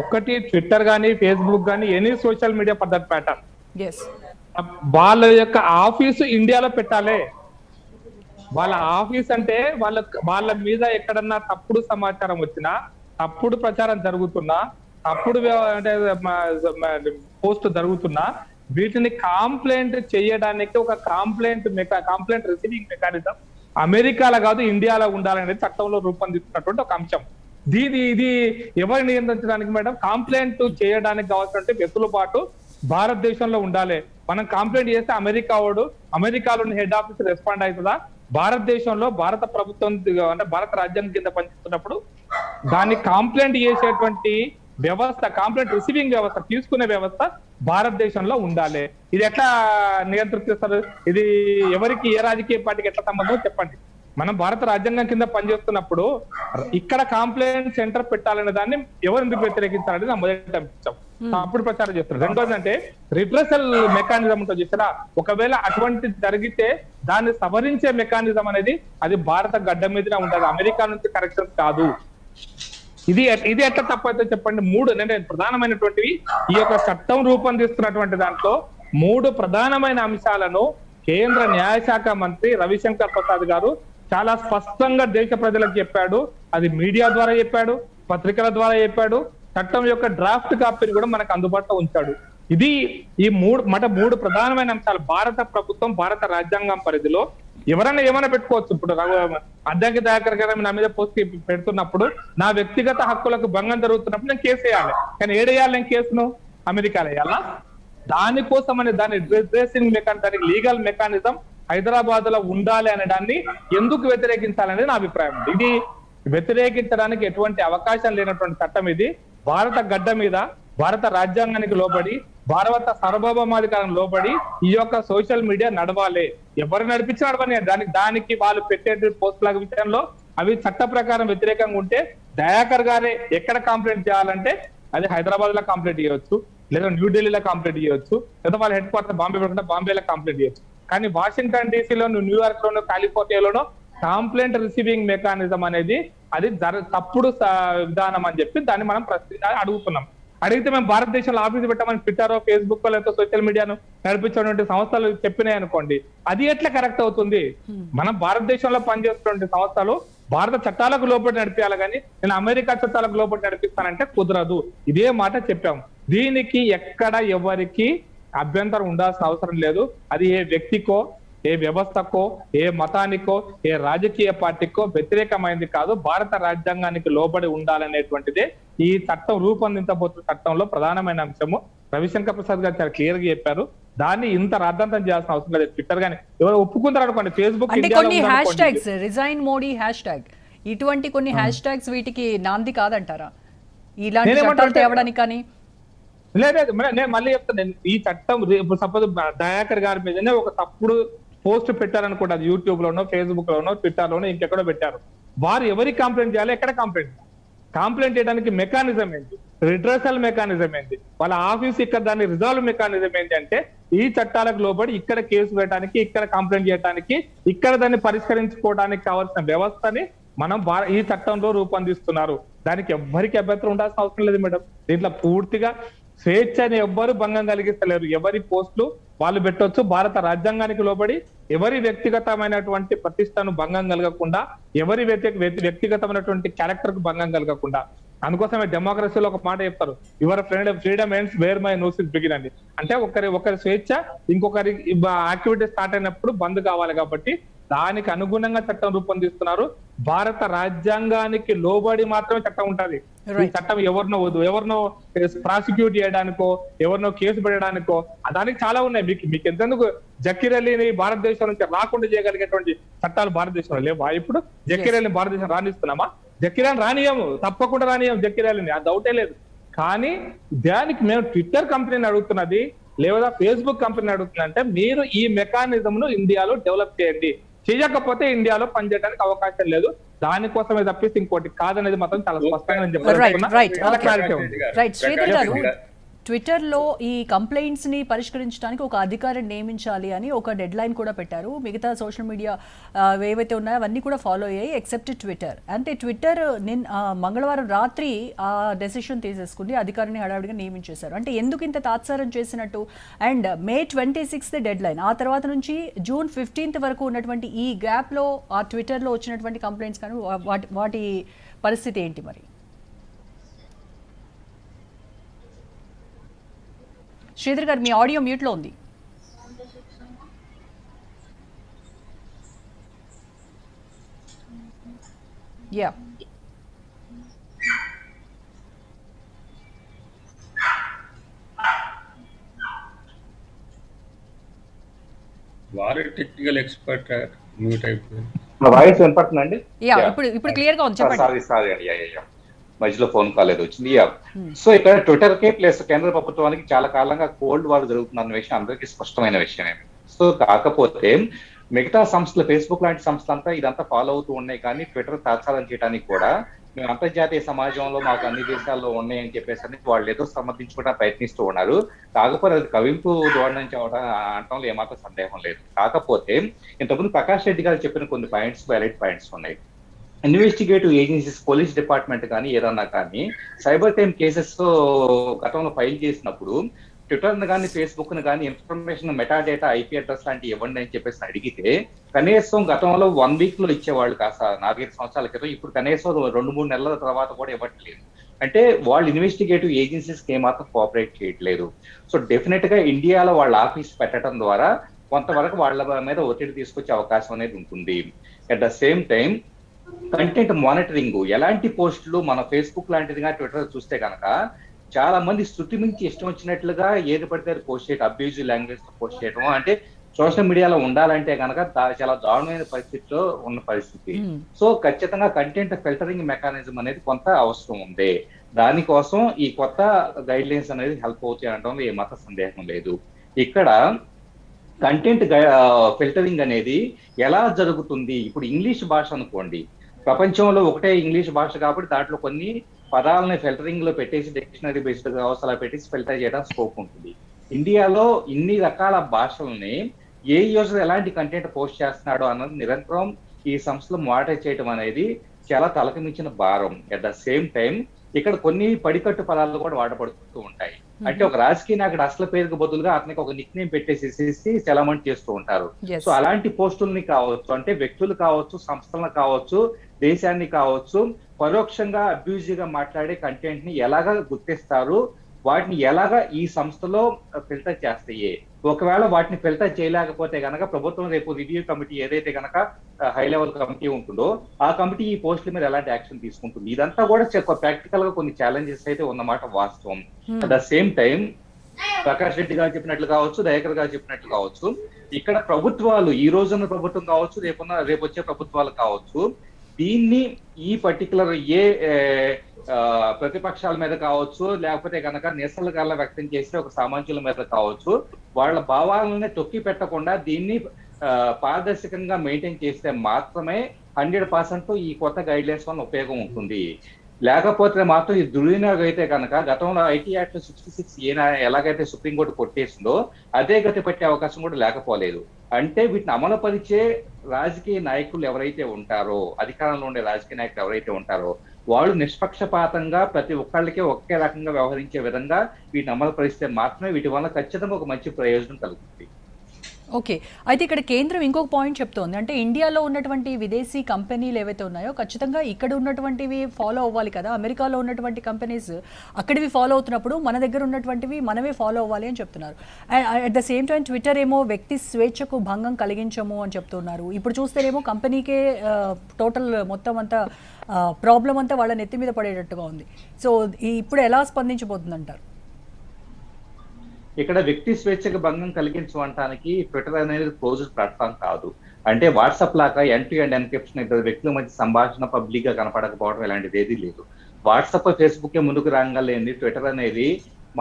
ఒకటి ట్విట్టర్ కానీ, ఫేస్బుక్ కానీ, any social media for that pattern వాళ్ళ యొక్క ఆఫీసు ఇండియాలో పెట్టాలి. వాళ్ళ ఆఫీస్ అంటే వాళ్ళ మీద ఎక్కడన్నా తప్పుడు సమాచారం వచ్చినా, తప్పుడు ప్రచారం జరుగుతున్నా, తప్పుడు అంటే పోస్ట్ జరుగుతున్నా వీటిని కాంప్లైంట్ చేయడానికి ఒక కాంప్లైంట్ రిసీవింగ్ మెకానిజం అమెరికాలో కాదు ఇండియాలో ఉండాలనేది చట్టంలో రూపొందిస్తున్నటువంటి ఒక అంశం. ఇది ఎవరు నియంత్రించడానికి మేడం? కంప్లైంట్ చేయడానికి కావాల్సిన వెసులుబాటు భారతదేశంలో ఉండాలి. మనం కంప్లైంట్ చేస్తే అమెరికాలోని హెడ్ ఆఫీస్ రెస్పాండ్ అవుతుందా? భారతదేశంలో భారత ప్రభుత్వం అంటే భారత రాజ్యాంగం కింద పనిచేస్తున్నప్పుడు దాన్ని కంప్లైంట్ చేసేటువంటి వ్యవస్థ, కంప్లైంట్ రిసీవింగ్ వ్యవస్థ, తీసుకునే వ్యవస్థ భారతదేశంలో ఉండాలి. ఇది ఎట్లా నియంత్రిస్తారు? ఇది ఎవరికి, ఏ రాజకీయ పార్టీకి ఎట్లా సంబంధం చెప్పండి. మనం భారత రాజ్యాంగం కింద పనిచేస్తున్నప్పుడు ఇక్కడ కంప్లైంట్ సెంటర్ పెట్టాలనే దాన్ని ఎవరు ఎందుకు వ్యతిరేకించాలని నా మొదటి అంశం. అప్పుడు ప్రచారం చేస్తారు. రెండోది అంటే రిప్రెసల్ మెకానిజం ఉంటుంది చూసారా, ఒకవేళ అటువంటి జరిగితే దాన్ని సవరించే మెకానిజం అనేది అది భారత గడ్డ మీదనే ఉండాలి, అమెరికా నుంచి కరెక్షన్స్ కాదు. ఇది ఎట్లా తప్పైతే చెప్పండి. 3 అంటే ప్రధానమైనటువంటివి ఈ యొక్క చట్టం రూపొందిస్తున్నటువంటి దాంట్లో 3 ప్రధానమైన అంశాలను కేంద్ర న్యాయశాఖ మంత్రి రవిశంకర్ ప్రసాద్ గారు చాలా స్పష్టంగా దేశ ప్రజలకు చెప్పాడు. అది మీడియా ద్వారా చెప్పాడు, పత్రికల ద్వారా చెప్పాడు, చట్టం యొక్క డ్రాఫ్ట్ కాపీని కూడా మనకు అందుబాటులో ఉంచాడు. ఇది ఈ 3 ప్రధానమైన అంశాలు. భారత ప్రభుత్వం భారత రాజ్యాంగం పరిధిలో ఎవరైనా ఏమైనా పెట్టుకోవచ్చు. ఇప్పుడు అద్దంకి దయాకర్ గారు నా మీద పోస్ట్ పెడుతున్నప్పుడు నా వ్యక్తిగత హక్కులకు భంగం జరుగుతున్నప్పుడు నేను కేసు వేయాలి. కానీ ఏడేయాలి నేను కేసును? అమెరికాలో వేయాలా? దానికోసం అనే దాని డ్రెసింగ్ మెకానిజం, దానికి లీగల్ మెకానిజం హైదరాబాద్ లో ఉండాలి అనే దాన్ని ఎందుకు వ్యతిరేకించాలనేది నా అభిప్రాయం. ఇది వ్యతిరేకించడానికి ఎటువంటి అవకాశం లేనటువంటి చట్టం. ఇది భారత గడ్డ మీద భారత రాజ్యాంగానికి లోబడి, భారత సార్వభౌమాధికారం లోబడి ఈ యొక్క సోషల్ మీడియా నడవాలి. ఎవరు నడిపించి నడవని దానికి వాళ్ళు పెట్టే పోస్టుల విషయంలో అవి చట్ట ప్రకారం వ్యతిరేకంగా ఉంటే దయాకర్ గారే ఎక్కడ కంప్లైంట్ చేయాలంటే అది హైదరాబాద్ లో కంప్లైంట్ చేయవచ్చు, లేదా న్యూఢిల్లీలో కంప్లైంట్ చేయవచ్చు, లేదా వాళ్ళ హెడ్ క్వార్టర్ బాంబే పెట్టుకుంటే బాంబేలో కంప్లైంట్ చేయొచ్చు. కానీ వాషింగ్టన్ డీసీలోను, న్యూయార్క్ లోను, కాలిఫోర్నియాలోనూ కంప్లైంట్ రిసీవింగ్ మెకానిజం అనేది అది తప్పుడు విధానం అని చెప్పి దాన్ని మనం అడుగుతున్నాం. అడిగితే మేము భారతదేశంలో ఆఫీసు పెట్టామని ట్విట్టర్, ఫేస్బుక్ లేకపోతే సోషల్ మీడియాను నడిపించేటువంటి సంస్థలు చెప్పినాయి అనుకోండి, అది ఎట్లా కరెక్ట్ అవుతుంది? మనం భారతదేశంలో పనిచేస్తున్న సంస్థలు భారత చట్టాలకు లోపలి నడిపించాలి, కానీ నేను అమెరికా చట్టాలకు లోపలి నడిపిస్తానంటే కుదరదు. ఇదే మాట చెప్పాం. దీనికి ఎక్కడ ఎవరికి అభ్యంతరం ఉండాల్సిన అవసరం లేదు. అది ఏ వ్యక్తికో, ఏ వ్యవస్థకో, ఏ మతానికో, ఏ రాజకీయ పార్టీకో వ్యతిరేకమైంది కాదు. భారత రాజ్యాంగానికి లోబడి ఉండాలనేటువంటిదే ఈ చట్టం రూపొందించబోతున్న చట్టంలో ప్రధానమైన అంశము. రవిశంకర్ ప్రసాద్ గారు చాలా క్లియర్ గా చెప్పారు. దాన్ని ఇంత రాద్ధాంతం చేయాల్సిన అవసరం లేదు. ట్విట్టర్ గానీ ఎవరు ఒప్పుకుంటారు అనుకోండి, ఫేస్బుక్ కొన్ని hash tags, resign Modi hash tag, ఇటువంటి కొన్ని హ్యాష్ ట్యాగ్స్ వీటికి నాంది కాదంటారా ఇలాంటి చట్టాలు తేవడానికి? కానీ లేదు నేను మళ్ళీ చెప్తాను. నేను ఈ చట్టం ఇప్పుడు సపోజ్ దయాకర్ గారి మీదనే ఒక తప్పుడు పోస్ట్ పెట్టారనుకోండి, అది యూట్యూబ్ లోనో, ఫేస్బుక్ లోనో, ట్విట్టర్ లోనో ఇంకెక్కడో పెట్టారు. వారు ఎవరికి కంప్లైంట్ చేయాలి, ఎక్కడ కంప్లైంట్ చేయడానికి మెకానిజం ఏంటి, రిడ్రెసల్ మెకానిజం ఏంటి, వాళ్ళ ఆఫీస్ ఇక్కడ దాన్ని రిజాల్వ్ మెకానిజం ఏంటి అంటే ఈ చట్టాలకు లోబడి ఇక్కడ కేసు పెట్టడానికి, ఇక్కడ కంప్లైంట్ చేయడానికి, ఇక్కడ దాన్ని పరిష్కరించుకోవడానికి కావాల్సిన వ్యవస్థని మనం ఈ చట్టంలో రూపొందిస్తున్నారు. దానికి ఎవ్వరికి అభ్యంతరం ఉండాల్సిన అవసరం లేదు మేడం. దీంట్లో పూర్తిగా స్వేచ్ఛని ఎవ్వరు భంగం కలిగిస్తలేరు. ఎవరి పోస్టులు వాళ్ళు పెట్టొచ్చు. భారత రాజ్యాంగానికి లోబడి ఎవరి వ్యక్తిగతమైనటువంటి ప్రతిష్టను భంగం కలగకుండా, ఎవరి వ్యక్తిగతమైనటువంటి క్యారెక్టర్ కు భంగం కలగకుండా. అందుకోసమే డెమోక్రసీలో ఒక మాట చెప్తారు, your freedom ends where my nose is begin అండి. అంటే ఒకరి స్వేచ్ఛ ఇంకొకరి యాక్టివిటీ స్టార్ట్ అయినప్పుడు బంద్ కావాలి. కాబట్టి దానికి అనుగుణంగా చట్టం రూపొందిస్తున్నారు. భారత రాజ్యాంగానికి లోబడి మాత్రమే చట్టం ఉంటది. ఈ చట్టం ఎవరినో ప్రాసిక్యూట్ చేయడానికో, ఎవరినో కేసు పెట్టడానికో దానికి చాలా ఉన్నాయి. మీకు ఎంతెందుకు జకీర్ అలీని భారతదేశం నుంచి రాకుండా చేయగలిగేటువంటి చట్టాలు భారతదేశంలో లేవా? ఇప్పుడు జకీర్ అలీని భారతదేశం రాణిస్తున్నామా? జకీర్ అలీని రానియము, తప్పకుండా రానియము జకీర్ అలీని, ఆ డౌటే లేదు. కానీ దానికి మేము ట్విట్టర్ కంపెనీని అడుగుతున్నది లేదా ఫేస్బుక్ కంపెనీని అడుగుతున్నా అంటే మీరు ఈ మెకానిజం ను ఇండియాలో డెవలప్ చేయండి. చేయకపోతే ఇండియాలో పనిచేయడానికి అవకాశం లేదు. దానికోసమే తప్పిస్తే ఇంకోటి కాదనేది మాత్రం చాలా స్పష్టంగా నేను చెప్పాను. ట్విట్టర్ లో ఈ కంప్లైంట్స్ ని పరిష్కరించడానికి ఒక అధికారిని నియమించాలి అని ఒక డెడ్ లైన్ కూడా పెట్టారు. మిగతా సోషల్ మీడియా ఏవైతే ఉన్నాయో అవన్నీ కూడా ఫాలో అయ్యాయి ఎక్సెప్ట్ ట్విట్టర్. అంటే ట్విట్టర్ మంగళవారం రాత్రి ఆ డెసిషన్ తీసేసుకుని అధికారిని హడావిడిగా నియమించేశారు. అంటే ఎందుకు ఇంత తాత్సారం చేసినట్టు? అండ్ May 26 డెడ్ లైన్, ఆ తర్వాత నుంచి June 15 వరకు ఉన్నటువంటి ఈ గ్యాప్ లో ఆ ట్విట్టర్ లో వచ్చినటువంటి కంప్లైంట్స్ కానీ వాటి పరిస్థితి ఏంటి మరి? శ్రీధర్ గారు, మీ ఆడియో మ్యూట్లో ఉంది. యా, వారు టెక్నికల్ ఎక్స్పర్ట్ మ్యూట్ అయిపోయింది. వాయిస్ వినపడుతుందండి? యా, ఇప్పుడు క్లియర్ గా ఉంది, చెప్పండి. సారీ అండి, మధ్యలో ఫోన్ కాల్ ఏదో వచ్చింది. సో ఇక్కడ ట్విట్టర్ కే ప్లస్ కేంద్ర ప్రభుత్వానికి చాలా కాలంగా కోల్డ్ వార్ జరుగుతున్న విషయం అందరికీ స్పష్టమైన విషయమే. సో కాకపోతే మిగతా సంస్థలు, ఫేస్బుక్ లాంటి సంస్థలంతా ఇదంతా ఫాలో అవుతూ ఉన్నాయి. కానీ ట్విట్టర్ తాత్సారం చేయడానికి కూడా మేము అంతర్జాతీయ సమాజంలో మాకు అన్ని దేశాల్లో ఉన్నాయని చెప్పేసి వాళ్ళు ఏదో సమర్థించుకోవడానికి ప్రయత్నిస్తూ ఉన్నారు. కాకపోతే అది కవింపు ధోరణి నుంచి అనటంలో ఏమాత్రం సందేహం లేదు. కాకపోతే ఇంతకుముందు ప్రకాష్ రెడ్డి గారు చెప్పిన కొన్ని పాయింట్స్, వ్యాలిడ్ పాయింట్స్ ఉన్నాయి. ఇన్వెస్టిగేటివ్ ఏజెన్సీస్, పోలీస్ డిపార్ట్మెంట్ కానీ ఏదన్నా కానీ సైబర్ క్రైమ్ కేసెస్ గతంలో ఫైల్ చేసినప్పుడు ట్విట్టర్ కానీ ఫేస్బుక్ కానీ ఇన్ఫర్మేషన్, మెటాడేటా, ఐపీ అడ్రస్ లాంటివి ఇవ్వండి అని చెప్పేసి అడిగితే కనీసం గతంలో 1 week లో ఇచ్చేవాళ్ళు కాస్త 4-5 సంవత్సరాల క్రితం, ఇప్పుడు కనీసం 2-3 నెలల తర్వాత కూడా ఇవ్వట్లేదు. అంటే వాళ్ళు ఇన్వెస్టిగేటివ్ ఏజెన్సీస్ కి ఏమాత్రం కోఆపరేట్ చేయట్లేదు. సో డెఫినెట్ గా ఇండియాలో వాళ్ళ ఆఫీస్ పెట్టడం ద్వారా కొంతవరకు వాళ్ళ మీద ఒత్తిడి తీసుకొచ్చే అవకాశం అనేది ఉంటుంది. At the same time content monitoring, ఎలాంటి పోస్టులు మన ఫేస్బుక్ లాంటిదిగా ట్విట్టర్ చూస్తే కనుక చాలా మంది శృతి మించి ఇష్టం వచ్చినట్లుగా ఏది పడితే పోస్ట్ చేయడం, అబ్యూజివ్ లాంగ్వేజ్ తో పోస్ట్ చేయడం, అంటే సోషల్ మీడియాలో ఉండాలంటే కనుక చాలా దారుణమైన పరిస్థితిలో ఉన్న పరిస్థితి. సో ఖచ్చితంగా కంటెంట్ ఫిల్టరింగ్ మెకానిజం అనేది కొంత అవసరం ఉంది. దానికోసం ఈ కొత్త గైడ్ లైన్స్ అనేది హెల్ప్ అవుతాయి అనడంలో ఏమాత్రం సందేహం లేదు. ఇక్కడ కంటెంట్ ఫిల్టరింగ్ అనేది ఎలా జరుగుతుంది? ఇప్పుడు ఇంగ్లీష్ భాష అనుకోండి, ప్రపంచంలో ఒకటే ఇంగ్లీష్ భాష కాబట్టి దాంట్లో కొన్ని పదాలని ఫిల్టరింగ్ లో పెట్టేసి డిక్షనరీ బేస్డ్ అవసరాలు పెట్టేసి ఫిల్టర్ చేయడం స్కోప్ ఉంటుంది. ఇండియాలో ఇన్ని రకాల భాషల్ని ఏ యూజర్ ఎలాంటి కంటెంట్ పోస్ట్ చేస్తున్నాడో అన్నది నిరంతరం ఈ సంస్థలు మానిటర్ చేయడం అనేది చాలా తలకు మించిన భారం. అట్ ద సేమ్ టైం ఇక్కడ కొన్ని పడికట్టు పదాలు కూడా వాడబడుతూ ఉంటాయి. అంటే ఒక రాజకీయ నాయకుడు అసలు పేరుకు బదులుగా అతనికి ఒక నిక్ నేమ్ పెట్టేసేసి చలామణి చేస్తూ ఉంటారు. సో అలాంటి పోస్టుల్ని కావచ్చు, అంటే వ్యక్తులు కావచ్చు, సంస్థలను కావచ్చు, దేశాన్ని కావచ్చు, పరోక్షంగా అబ్యూజివ్ గా మాట్లాడే కంటెంట్ ని ఎలాగా గుర్తిస్తారు, వాటిని ఎలాగా ఈ సంస్థలో ఫిల్టర్ చేస్తాయి. ఒకవేళ వాటిని ఫిల్టర్ చేయలేకపోతే గనక ప్రభుత్వం రేపు రివ్యూ కమిటీ ఏదైతే గనక హై లెవెల్ కమిటీ ఉంటుందో ఆ కమిటీ ఈ పోస్టుల మీద ఎలాంటి యాక్షన్ తీసుకుంటుంది. ఇదంతా కూడా ప్రాక్టికల్ గా కొన్ని ఛాలెంజెస్ అయితే ఉన్నమాట వాస్తవం. At the same time Prakash Reddy గారు చెప్పినట్లు కావచ్చు, దయాకర్ గారు చెప్పినట్లు కావచ్చు, ఇక్కడ ప్రభుత్వాలు, ఈ రోజున్న ప్రభుత్వం కావచ్చు, రేపు వచ్చే ప్రభుత్వాలు కావచ్చు, దీన్ని ఈ పర్టికులర్ ప్రతిపక్షాల మీద కావచ్చు, లేకపోతే కనుక నిరసనలు వ్యక్తం చేసే ఒక సామాజికుల మీద కావచ్చు, వాళ్ళ భావాలని తొక్కి పెట్టకుండా దీన్ని పారదర్శకంగా మెయింటైన్ చేస్తే మాత్రమే 100% ఈ కొత్త గైడ్ లైన్స్ వల్ల ఉపయోగం ఉంటుంది. లేకపోతే మాత్రం ఈ దుర్వినియోగం అయితే కనుక గతంలో ఐటీ యాక్ట్ 66 ఎలాగైతే సుప్రీంకోర్టు కొట్టేసిందో అదే గతి పట్టే అవకాశం కూడా లేకపోలేదు. అంటే వీటిని అమలుపరిచే రాజకీయ నాయకులు ఎవరైతే ఉంటారో, అధికారంలో ఉండే రాజకీయ నాయకులు ఎవరైతే ఉంటారో వాళ్ళు నిష్పక్షపాతంగా ప్రతి ఒక్కళ్ళకి ఒకే రకంగా వ్యవహరించే విధంగా వీటిని అమలుపరిస్తే మాత్రమే వీటి వల్ల ఖచ్చితంగా ఒక మంచి ప్రయోజనం కలుగుతుంది. ఓకే, అయితే ఇక్కడ కేంద్రం ఇంకొక పాయింట్ చెప్తోంది, అంటే ఇండియాలో ఉన్నటువంటి విదేశీ కంపెనీలు ఏవైతే ఉన్నాయో ఖచ్చితంగా ఇక్కడ ఉన్నటువంటివి ఫాలో అవ్వాలి కదా, అమెరికాలో ఉన్నటువంటి కంపెనీస్ అక్కడివి ఫాలో అవుతున్నప్పుడు మన దగ్గర ఉన్నటువంటివి మనమే ఫాలో అవ్వాలి అని చెప్తున్నారు. At the same time Twitter ఏమో వ్యక్తి స్వేచ్ఛకు భంగం కలిగించము అని చెప్తున్నారు. ఇప్పుడు చూస్తేనేమో కంపెనీకే టోటల్ మొత్తం అంతా ప్రాబ్లం అంతా వాళ్ళ నెత్తి మీద పడేటట్టుగా ఉంది. సో ఇప్పుడు ఎలా స్పందించబోతుంది అంటారు? ఇక్కడ వ్యక్తి స్వేచ్ఛకు భంగం కలిగించడానికి ట్విట్టర్ అనేది క్లోజ్డ్ ప్లాట్ఫామ్ కాదు. అంటే వాట్సాప్ లాగా ఎండ్ టు ఎండ్ ఎన్క్రిప్షన్, ఇద్దరు వ్యక్తుల మధ్య సంభాషణ పబ్లిక్ గా కనపడకపోవడం ఇలాంటిది ఏదీ లేదు. వాట్సాప్ ఫేస్బుక్ ముందుకు రాగలేంది ట్విట్టర్ అనేది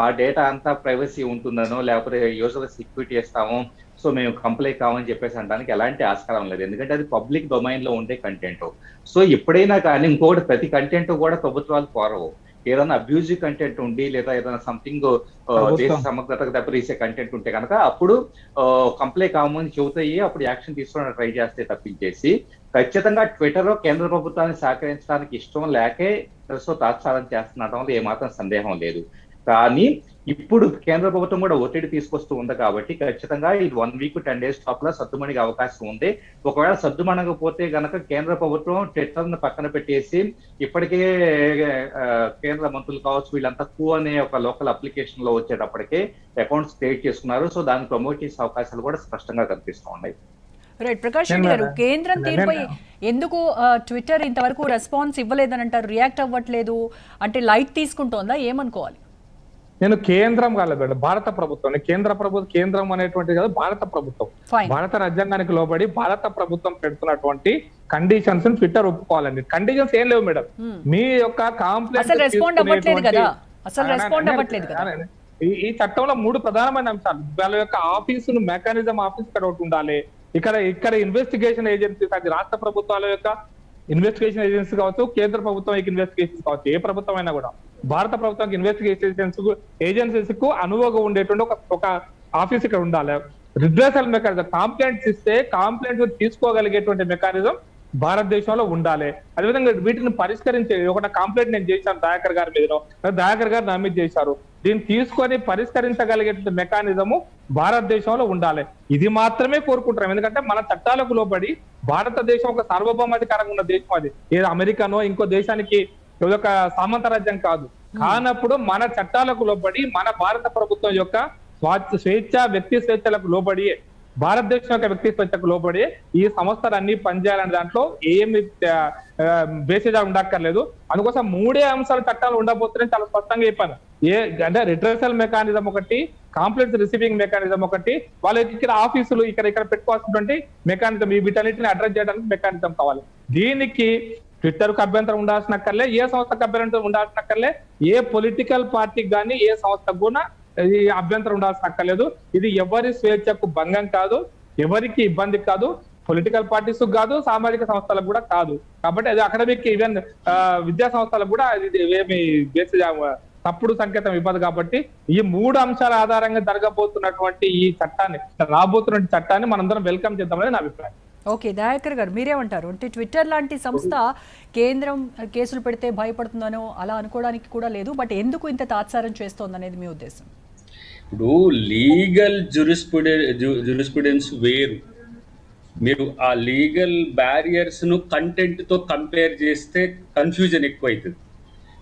మా డేటా అంతా ప్రైవసీ ఉంటుందనో, లేకపోతే యూజర్ సెక్యూరిటీ చేస్తాము, సో మేము కంప్లైంట్ కావని చెప్పేసి అనడానికి ఎలాంటి ఆస్కారం లేదు. ఎందుకంటే అది పబ్లిక్ డొమైన్ లో ఉండే కంటెంట్. సో ఎప్పుడైనా కానీ ఇంకొకటి ప్రతి కంటెంట్ కూడా ప్రభుత్వాలు కోరవు. ఏదైనా అబ్యూజివ్ కంటెంట్ ఉండి లేదా ఏదైనా సంథింగ్ దేశ సమగ్రతకు దెబ్బతీసే కంటెంట్ ఉంటే కనుక అప్పుడు కంప్లైంట్ కామని చెబుతాయి, అప్పుడు యాక్షన్ తీసుకోవడానికి ట్రై చేస్తే తప్పించేసి ఖచ్చితంగా ట్విట్టర్ కేంద్ర ప్రభుత్వాన్ని సహకరించడానికి ఇష్టం లేకే తాత్సారం చేస్తున్నటంలో ఏమాత్రం సందేహం లేదు. కానీ ఇప్పుడు కేంద్ర ప్రభుత్వం కూడా ఒత్తిడి తీసుకొస్తూ ఉంది కాబట్టి ఖచ్చితంగా ఇది 1 వీక్ 10 days లోపల సద్దుమణిగే అవకాశం ఉంది. ఒకవేళ సద్దుమణగపోతే గనక కేంద్ర ప్రభుత్వం ట్విట్టర్ ను పక్కన పెట్టేసి ఇప్పటికే కేంద్ర మంత్రులు కావచ్చు వీళ్ళంతా అనే ఒక లోకల్ అప్లికేషన్ లో వచ్చేటప్పటికే అకౌంట్స్ క్రియేట్ చేసుకున్నారు. సో దాన్ని ప్రమోట్ చేసే అవకాశాలు కూడా స్పష్టంగా కనిపిస్తూ ఉన్నాయి. రైట్, ప్రకాష్ రెడ్డి గారు, కేంద్రం తీరుపై ఎందుకు ట్విట్టర్ ఇంతవరకు రెస్పాన్స్ ఇవ్వలేదని అంటారు? రియాక్ట్ అవ్వట్లేదు అంటే లైట్ తీసుకుంటోందా, ఏమనుకోవాలి? నేను కేంద్రం కాలేదు మేడం, భారత ప్రభుత్వం. కేంద్రం అనేటువంటిది కాదు, భారత ప్రభుత్వం. భారత రాజ్యాంగానికి లోబడి భారత ప్రభుత్వం పెడుతున్నటువంటి కండిషన్స్ ట్విట్టర్ ఒప్పుకోవాలండి. కండిషన్స్ ఏం లేవు మేడం. మీ యొక్క ఈ చట్టంలో 3 ప్రధానమైన అంశాలు. వాళ్ళ యొక్క ఆఫీసును మెకానిజం ఆఫీస్ ఇక్కడ ఒకటి ఉండాలి. ఇక్కడ ఇన్వెస్టిగేషన్ ఏజెన్సీస్, అది రాష్ట్ర ప్రభుత్వాల యొక్క ఇన్వెస్టిగేషన్ ఏజెన్సీ కావచ్చు, కేంద్ర ప్రభుత్వం ఇన్వెస్టిగేషన్ కావచ్చు, ఏ ప్రభుత్వం అయినా కూడా భారత ప్రభుత్వానికి ఇన్వెస్టిగేషన్ ఏజెన్సీస్ కు అనుభవం ఉండేటువంటి ఒక ఆఫీస్ ఇక్కడ ఉండాలి. రిడ్రెసల్ మెకానిజం, కాంప్లైంట్స్ ఇస్తే కాంప్లైంట్స్ తీసుకోగలిగేటువంటి మెకానిజం భారతదేశంలో ఉండాలి. అదేవిధంగా వీటిని పరిష్కరించే ఒక కంప్లైంట్ నేను చేశాను దయాకర్ గారి మీద, దయాకర్ గారు నా మీద చేశారు, దీన్ని తీసుకొని పరిష్కరించగలిగేటువంటి మెకానిజము భారతదేశంలో ఉండాలి. ఇది మాత్రమే కోరుకుంటున్నాం. ఎందుకంటే మన చట్టాలకు లోబడి భారతదేశం ఒక సార్వభౌమాధికారంగా ఉన్న దేశం. అది ఏదో అమెరికానో ఇంకో దేశానికి ఒక సామంత రాజ్యం కాదు. కానప్పుడు మన చట్టాలకు లోబడి మన భారత ప్రభుత్వం యొక్క స్వేచ్ఛ, వ్యక్తి స్వేచ్ఛలకు లోబడి, భారతదేశం యొక్క వ్యక్తి స్వేచ్ఛకు లోబడి ఈ సంస్థలన్నీ పనిచేయాలనే దాంట్లో ఏమి బేసిజా ఉండక్కర్లేదు. అందుకోసం 3 అంశాలు చట్టాలు ఉండబోతున్నాయని చాలా స్పష్టంగా చెప్పాను. అంటే రిట్రెసల్ మెకానిజం ఒకటి, కాంప్లైంట్స్ రిసీవింగ్ మెకానిజం ఒకటి, వాళ్ళకి ఇక్కడ ఆఫీసులు ఇక్కడ పెట్టుకోవాల్సినటువంటి మెకానిజం, ఈ వీటన్నిటిని అడ్రస్ చేయడానికి మెకానిజం కావాలి. దీనికి ట్విట్టర్ కు అభ్యంతరం ఉండాల్సిన అక్కర్లే, ఏ సంస్థకు అభ్యంతరం ఉండాల్సిన అక్కర్లే, ఏ పొలిటికల్ పార్టీకి కానీ ఏ సంస్థకు కూడా ఈ అభ్యంతరం ఉండాల్సిన అక్కర్లేదు. ఇది ఎవరి స్వేచ్ఛకు భంగం కాదు, ఎవరికి ఇబ్బంది కాదు, పొలిటికల్ పార్టీస్ కాదు, సామాజిక సంస్థలకు కూడా కాదు. కాబట్టి అది అకాడమిక్ ఈవెన్ విద్యా సంస్థలకు కూడా ఏమి తప్పుడు సంకేతం ఇవ్వదు. కాబట్టి ఈ 3 అంశాల ఆధారంగా జరగబోతున్నటువంటి ఈ చట్టాన్ని, రాబోతున్న చట్టాన్ని మనందరం వెల్కమ్ చేద్దామని నా అభిప్రాయం. ఓకే, దయాకర్ గారు మీరేమంటారు? అంటే ట్విట్టర్ లాంటి సంస్థ కేంద్రం కేసులు పెడితే భయపడుతుందనో అలా అనుకోవడానికి కూడా లేదు, బట్ ఎందుకు ఇంత తాత్సారం చేస్తోంది అనేది మీ ఉద్దేశం? ఇప్పుడు లీగల్ జురిస్ప్రుడెన్స్ వేరు. మీరు ఆ లీగల్ బ్యారియర్స్ను కంటెంట్తో కంపేర్ చేస్తే కన్ఫ్యూజన్ ఎక్కువ అవుతుంది.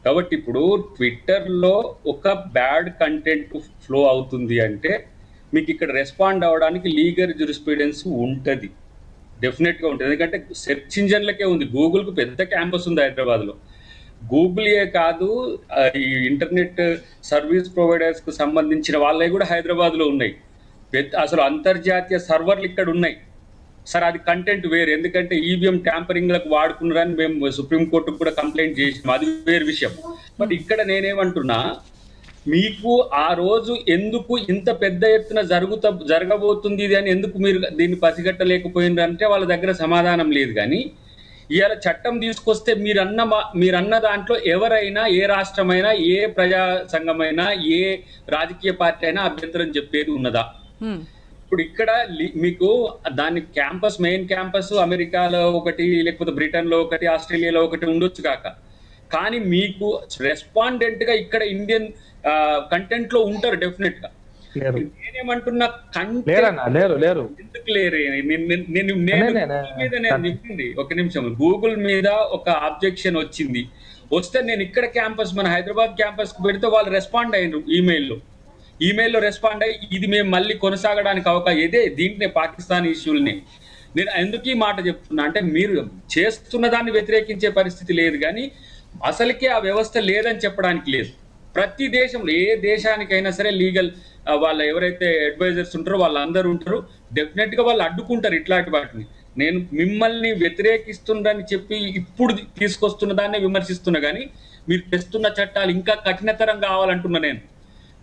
కాబట్టి ఇప్పుడు ట్విట్టర్లో ఒక బ్యాడ్ కంటెంట్ ఫ్లో అవుతుంది అంటే మీకు ఇక్కడ రెస్పాండ్ అవ్వడానికి లీగల్ జురిస్ప్రుడెన్స్ ఉంటుంది, డెఫినెట్గా ఉంటుంది. ఎందుకంటే సెర్చ్ ఇంజన్లకే ఉంది. గూగుల్కు పెద్ద క్యాంపస్ ఉంది హైదరాబాద్లో. గూగుల్యే కాదు, ఈ ఇంటర్నెట్ సర్వీస్ ప్రొవైడర్స్కు సంబంధించిన వాళ్ళవి కూడా హైదరాబాద్లో ఉన్నాయి. అసలు అంతర్జాతీయ సర్వర్లు ఇక్కడ ఉన్నాయి. సార్ అది కంటెంట్ వేరు, ఎందుకంటే ఈవీఎం ట్యాంపరింగ్లకు వాడుకున్నారని మేము సుప్రీంకోర్టుకు కూడా కంప్లైంట్ చేసినాం, అది వేరు విషయం. బట్ ఇక్కడ నేనేమంటున్నా, మీకు ఆ రోజు ఎందుకు ఇంత పెద్ద ఎత్తున జరగబోతుంది ఇది అని ఎందుకు మీరు దీన్ని పసిగట్టలేకపోయిందంటే వాళ్ళ దగ్గర సమాధానం లేదు. కానీ ఇవాళ చట్టం తీసుకొస్తే మీరన్న దాంట్లో ఎవరైనా, ఏ రాష్ట్రమైనా, ఏ ప్రజా సంఘమైనా, ఏ రాజకీయ పార్టీ అయినా అభ్యంతరం చెప్పేది ఉన్నదా? ఇప్పుడు ఇక్కడ మీకు దాని క్యాంపస్, మెయిన్ క్యాంపస్ అమెరికాలో ఒకటి, లేకపోతే బ్రిటన్లో ఒకటి, ఆస్ట్రేలియాలో ఒకటి ఉండొచ్చు కాక, కానీ మీకు రెస్పాండెంట్ గా ఇక్కడ ఇండియన్ కంటెంట్ లో ఉంటారు డెఫినెట్ గా. నేనేమంటున్నా, లేరు ఎందుకు లేరే? నింపింది ఒక నిమిషం, గూగుల్ మీద ఒక అబ్జెక్షన్ వచ్చింది, వస్తే నేను ఇక్కడ క్యాంపస్, మన హైదరాబాద్ క్యాంపస్ కు పెడితే వాళ్ళు రెస్పాండ్ అయ్యారు ఈమెయిల్లో రెస్పాండ్ అయ్యి ఇది మేము మళ్ళీ కొనసాగడానికి అవకాశం ఇదే. దీంట్లో పాకిస్తాన్ ఇష్యూల్ని నేను ఎందుకు ఈ మాట చెప్తున్నా అంటే, మీరు చేస్తున్న దాన్ని వ్యతిరేకించే పరిస్థితి లేదు, కానీ అసలుకే ఆ వ్యవస్థ లేదని చెప్పడానికి లేదు. ప్రతి దేశంలో, ఏ దేశానికైనా సరే లీగల్ వాళ్ళు ఎవరైతే అడ్వైజర్స్ ఉంటారో వాళ్ళందరూ ఉంటారు, డెఫినెట్ గా వాళ్ళు అడ్డుకుంటారు ఇట్లాంటి వాటిని. నేను మిమ్మల్ని వ్యతిరేకిస్తుందని చెప్పి ఇప్పుడు తీసుకొస్తున్న దాన్నే విమర్శిస్తున్నా, కానీ మీరు తెస్తున్న చట్టాలు ఇంకా కఠినతరం కావాలంటున్నా నేను.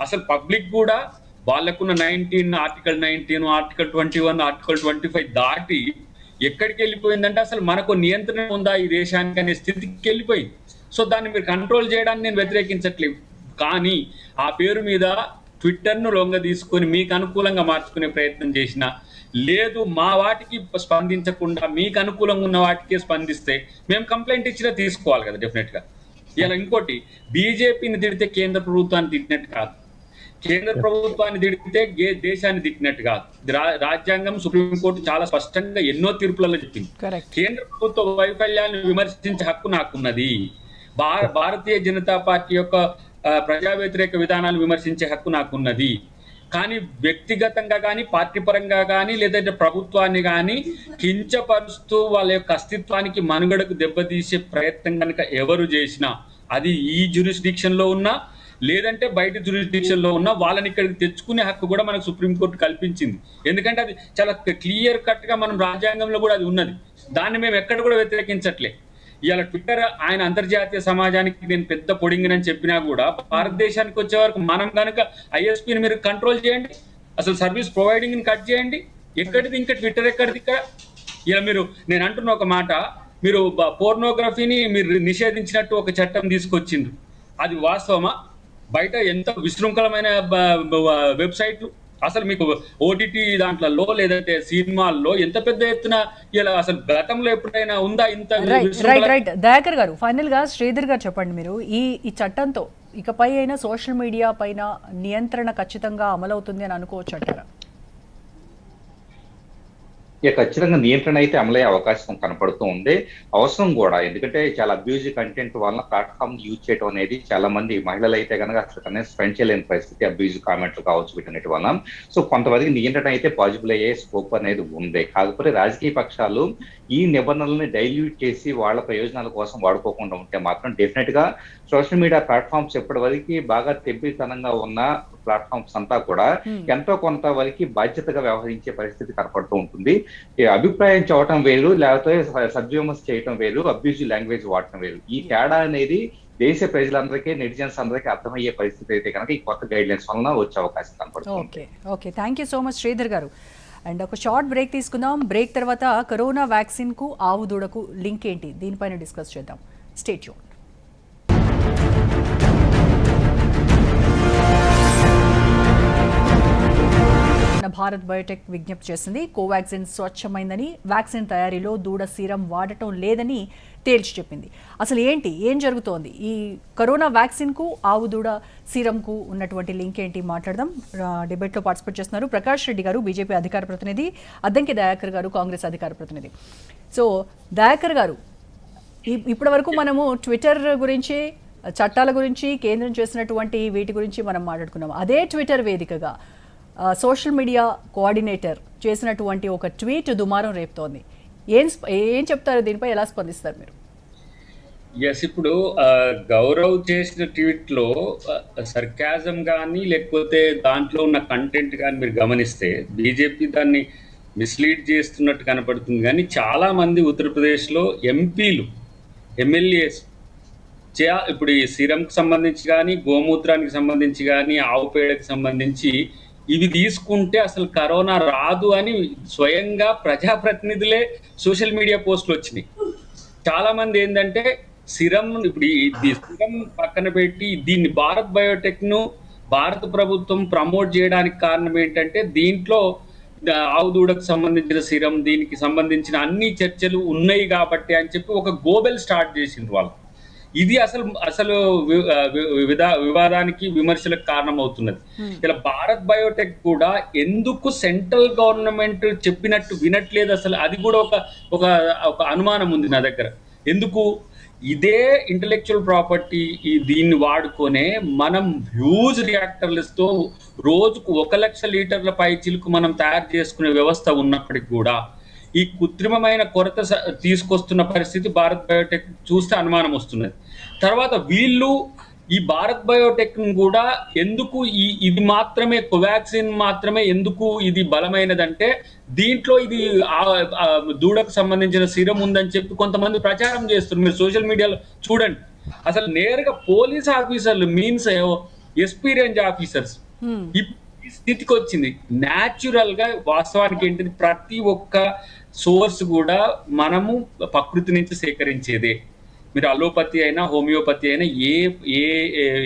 అసలు పబ్లిక్ కూడా వాళ్ళకున్న ఆర్టికల్ 19, ఆర్టికల్ 21, ఆర్టికల్ 25 దాటి ఎక్కడికి వెళ్ళిపోయిందంటే అసలు మనకు నియంత్రణ ఉందా ఈ దేశానికి అనే స్థితికి వెళ్ళిపోయింది. సో దాన్ని మీరు కంట్రోల్ చేయడానికి నేను వ్యతిరేకించట్లేదు, కానీ ఆ పేరు మీద ట్విట్టర్ను లొంగ తీసుకొని మీకు అనుకూలంగా మార్చుకునే ప్రయత్నం చేసినా లేదు, మా వాటికి స్పందించకుండా మీకు అనుకూలంగా ఉన్న వాటికే స్పందిస్తే మేము కంప్లైంట్ ఇచ్చినా తీసుకోవాలి కదా డెఫినెట్ గా. ఇలా ఇంకోటి, బీజేపీని తిడితే కేంద్ర ప్రభుత్వాన్ని తిట్టినట్టు కాదు, కేంద్ర ప్రభుత్వాన్ని తిడితే దేశాన్ని తిట్టినట్టు కాదు. రాజ్యాంగం, సుప్రీంకోర్టు చాలా స్పష్టంగా ఎన్నో తీర్పులలో చెప్పింది. కేంద్ర ప్రభుత్వ వైఫల్యాన్ని విమర్శించే హక్కు నాకున్నది, భారతీయ జనతా పార్టీ యొక్క ప్రజా వ్యతిరేక విధానాలు విమర్శించే హక్కు నాకున్నది. కానీ వ్యక్తిగతంగా కానీ, పార్టీ పరంగా కానీ, లేదంటే ప్రభుత్వాన్ని కానీ కించపరుస్తూ వాళ్ళ యొక్క అస్తిత్వానికి, మనుగడకు దెబ్బతీసే ప్రయత్నం కనుక ఎవరు చేసినా, అది ఈ జ్యూరిస్డిక్షన్ లో ఉన్నా లేదంటే బయట జ్యూరిస్డిక్షన్ లో ఉన్నా, వాళ్ళని ఇక్కడికి తెచ్చుకునే హక్కు కూడా మనకు సుప్రీంకోర్టు కల్పించింది. ఎందుకంటే అది చాలా క్లియర్ కట్ గా మనం రాజ్యాంగంలో కూడా అది ఉన్నది, దాన్ని మేము ఎక్కడ కూడా వ్యతిరేకించట్లే. ఇవాళ ట్విట్టర్ ఆయన అంతర్జాతీయ సమాజానికి నేను పెద్ద పొడింగినని చెప్పినా కూడా, భారతదేశానికి వచ్చే వరకు మనం కనుక ఐఎస్పీని మీరు కంట్రోల్ చేయండి, అసలు సర్వీస్ ప్రొవైడింగ్ ని కట్ చేయండి, ఎక్కడిది ఇంకా ట్విట్టర్ ఎక్కడిది ఇక్కడ. ఇలా మీరు, నేను అంటున్న ఒక మాట, మీరు పోర్నోగ్రఫీని మీరు నిషేధించినట్టు ఒక చట్టం తీసుకొచ్చిండ్రు, అది వాస్తవమా? బయట ఎంత విశృంఖలమైన వెబ్సైట్లు, అసలు మీకు ఓటీటీ దాంట్లో లేదంటే సినిమాల్లో ఎంత పెద్ద ఎత్తున ఇలా అసలు గతంలో ఎప్పుడైనా ఉందా ఇంత? రైట్ దయాకర్ గారు, ఫైనల్ గా శ్రీధర్ గారు చెప్పండి, మీరు ఈ చట్టంతో ఇకపై అయినా సోషల్ మీడియా పైన నియంత్రణ ఖచ్చితంగా అమలవుతుంది అని అనుకోవచ్చు అంటారా? ఇక ఖచ్చితంగా నియంత్రణ అయితే అమలయ్యే అవకాశం కనపడుతూ ఉంది, అవసరం కూడా. ఎందుకంటే చాలా అబ్యూజివ్ కంటెంట్ వలన ప్లాట్ఫామ్ యూజ్ చేయడం అనేది చాలా మంది మహిళలు అయితే కనుక అసలు కనీసం స్పెండ్ చేయలేని పరిస్థితి, అబ్యూజివ్ కామెంట్లు కావచ్చు వీటన్నిటి వలన. సో కొంతమందికి నియంత్రణ అయితే పాజిబుల్ అయ్యే స్కోప్ అనేది ఉంది. కాకపోతే రాజకీయ పక్షాలు ఈ నిబంధనల్ని డైల్యూట్ చేసి వాళ్ళ ప్రయోజనాల కోసం వాడుకోకుండా ఉంటే మాత్రం డెఫినెట్ గా సోషల్ మీడియా ప్లాట్ఫామ్స్ ఇప్పటి వరకు బాగా తెప్పితనంగా ఉన్న ప్లాట్ఫామ్స్ అంతా కూడా ఎంతో కొంత వరకు బాధ్యతగా వ్యవహరించే పరిస్థితి కనపడుతూ ఉంటుంది. అభిప్రాయం చూడటం వేరు, లేకపోతే సద్విమర్శ చేయటం వేరు, అబ్యూజివ్ లాంగ్వేజ్ వాడటం వేరు. ఈ తేడా అనేది దేశ ప్రజలందరికీ, నెటిజన్స్ అందరికీ అర్థమయ్యే పరిస్థితి అయితే కనుక ఈ కొత్త గైడ్ లైన్స్ వలన వచ్చే అవకాశం కనపడుతుంది. Okay, thank you so much Sridhar గారు. అండ్ ఒక షార్ట్ బ్రేక్ తీసుకుందాం. బ్రేక్ తర్వాత కరోనా వ్యాక్సిన్ కు ఆవు దూడకు లింక్ ఏంటి, దీనిపైన డిస్కస్ చేద్దాం. Stay tuned. భారత్ బయోటెక్ విజ్ఞప్తి చేసింది, కోవాక్సిన్ స్వచ్ఛమైందని, వ్యాక్సిన్ తయారీలో దూడ సీరం వాడటం లేదని తేల్చి చెప్పింది. అసలు ఏం జరుగుతోంది, ఈ కరోనా వ్యాక్సిన్కు ఆవు దూడ సీరంకు ఉన్నటువంటి లింక్ ఏంటి మాట్లాడదాం. డిబేట్లో పార్టిసిపేట్ చేస్తున్నారు ప్రకాష్ రెడ్డి గారు, బీజేపీ అధికార ప్రతినిధి, అద్దంకి దయాకర్ గారు, కాంగ్రెస్ అధికార ప్రతినిధి. సో దయాకర్ గారు, ఇప్పటి వరకు మనము ట్విట్టర్ గురించి, చట్టాల గురించి, కేంద్రం చేసినటువంటి వీటి గురించి మనం మాట్లాడుకున్నాం. అదే ట్విట్టర్ వేదికగా సోషల్ మీడియా కోఆర్డినేటర్ చేసినటువంటి ఒక ట్వీట్ దుమారం రేపుతోంది. ఏం చెప్తారు దీనిపై, ఎలా స్పందిస్తారు మీరు? ఎస్, ఇప్పుడు గౌరవ్ చేసిన ట్వీట్ లో సర్కాజం కానీ లేకపోతే దాంట్లో ఉన్న కంటెంట్ కానీ మీరు గమనిస్తే, బీజేపీ దాన్ని మిస్లీడ్ చేస్తున్నట్టు కనపడుతుంది. కానీ చాలామంది ఉత్తరప్రదేశ్లో ఎంపీలు, ఎమ్మెల్యేస్ ఇప్పుడు ఈ సిరంకి సంబంధించి కానీ, గోమూత్రానికి సంబంధించి కానీ, ఆవు పేడకి సంబంధించి ఇవి తీసుకుంటే అసలు కరోనా రాదు అని స్వయంగా ప్రజాప్రతినిధులే సోషల్ మీడియా పోస్టులు వచ్చినాయి. చాలా మంది ఏంటంటే సిరం, ఇప్పుడు ఈ సిరం పక్కన పెట్టి దీన్ని భారత్ బయోటెక్ ను భారత ప్రభుత్వం ప్రమోట్ చేయడానికి కారణం ఏంటంటే దీంట్లో ఆవు దూడకు సంబంధించిన సిరం, దీనికి సంబంధించిన అన్ని చర్చలు ఉన్నాయి కాబట్టి అని చెప్పి ఒక గోబెల్ స్టార్ట్ చేసింది వాళ్ళు. ఇది అసలు వివాదానికి, విమర్శలకు కారణం అవుతున్నది. ఇలా భారత్ బయోటెక్ కూడా ఎందుకు సెంట్రల్ గవర్నమెంట్ చెప్పినట్టు వినట్లేదు అసలు, అది కూడా ఒక అనుమానం ఉంది నా దగ్గర. ఎందుకు ఇదే ఇంటలెక్చువల్ ప్రాపర్టీ దీన్ని వాడుకొనే మనం హ్యూజ్ రియాక్టర్లతో రోజుకు 1 లక్ష లీటర్ల పైచిలకు మనం తయారు చేసుకునే వ్యవస్థ ఉన్నప్పటికీ కూడా ఈ కృత్రిమమైన కొరత తీసుకొస్తున్న పరిస్థితి భారత్ బయోటెక్ చూస్తే అనుమానం వస్తున్నది. తర్వాత వీళ్ళు ఈ భారత్ బయోటెక్ కూడా ఎందుకు ఇది మాత్రమే, కోవాక్సిన్ మాత్రమే ఎందుకు ఇది బలమైనదంటే దీంట్లో ఇది దూడకు సంబంధించిన సిరం ఉందని చెప్పి కొంతమంది ప్రచారం చేస్తున్నారు. మీరు సోషల్ మీడియాలో చూడండి, అసలు నేరుగా పోలీస్ ఆఫీసర్లు మీన్స్ ఎస్పీ రేంజ్ ఆఫీసర్స్ ఈ స్థితికి వచ్చింది. న్యాచురల్ గా వాస్తవానికి ఏంటిది, ప్రతి ఒక్క సోర్స్ కూడా మనము ప్రకృతి నుంచి సేకరించేదే. మీరు అలోపతి అయినా, హోమియోపతి అయినా,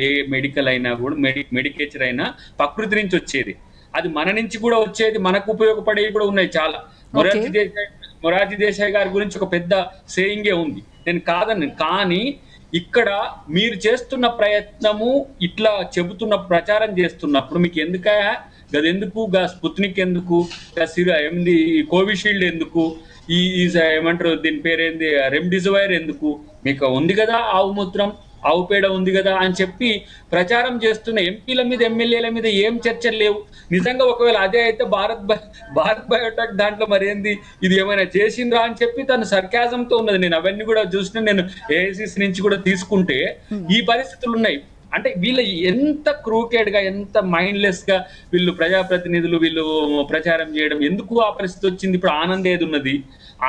ఏ మెడికల్ అయినా కూడా, మెడికేచర్ అయినా ప్రకృతి నుంచి వచ్చేది. అది మన నుంచి కూడా వచ్చేది, మనకు ఉపయోగపడేవి కూడా ఉన్నాయి చాలా. మొరార్జీ దేశాయ్ గారి గురించి ఒక పెద్ద సేయింగే ఉంది, నేను కాదని. కానీ ఇక్కడ మీరు చేస్తున్న ప్రయత్నము ఇట్లా చెబుతున్న, ప్రచారం చేస్తున్నప్పుడు మీకు గదెందుకు, స్పుత్నిక్ ఎందుకు, కోవిషీల్డ్ ఎందుకు, ఏమంటారు దీని పేరేంది, రెమ్డెసివిర్ ఎందుకు, మీకు ఉంది కదా ఆవు మూత్రం, ఆవు పేడ ఉంది కదా అని చెప్పి ప్రచారం చేస్తున్న ఎంపీల మీద, ఎమ్మెల్యేల మీద ఏం చర్చలు లేవు. నిజంగా ఒకవేళ అదే అయితే భారత్ బయోటెక్ దాంట్లో మరేంది, ఇది ఏమైనా చేసిండ్రా అని చెప్పి తను సర్కాజంతో ఉన్నది. నేను అవన్నీ కూడా చూసిన, నేను ఏఐసిసి నుంచి కూడా తీసుకుంటే ఈ పరిస్థితులు ఉన్నాయి. అంటే వీళ్ళు ఎంత క్రూకెడ్ గా, ఎంత మైండ్లెస్ గా వీళ్ళు ప్రజాప్రతినిధులు వీళ్ళు ప్రచారం చేయడం ఎందుకు ఆ పరిస్థితి వచ్చింది. ఇప్పుడు ఆనందేది ఉన్నది,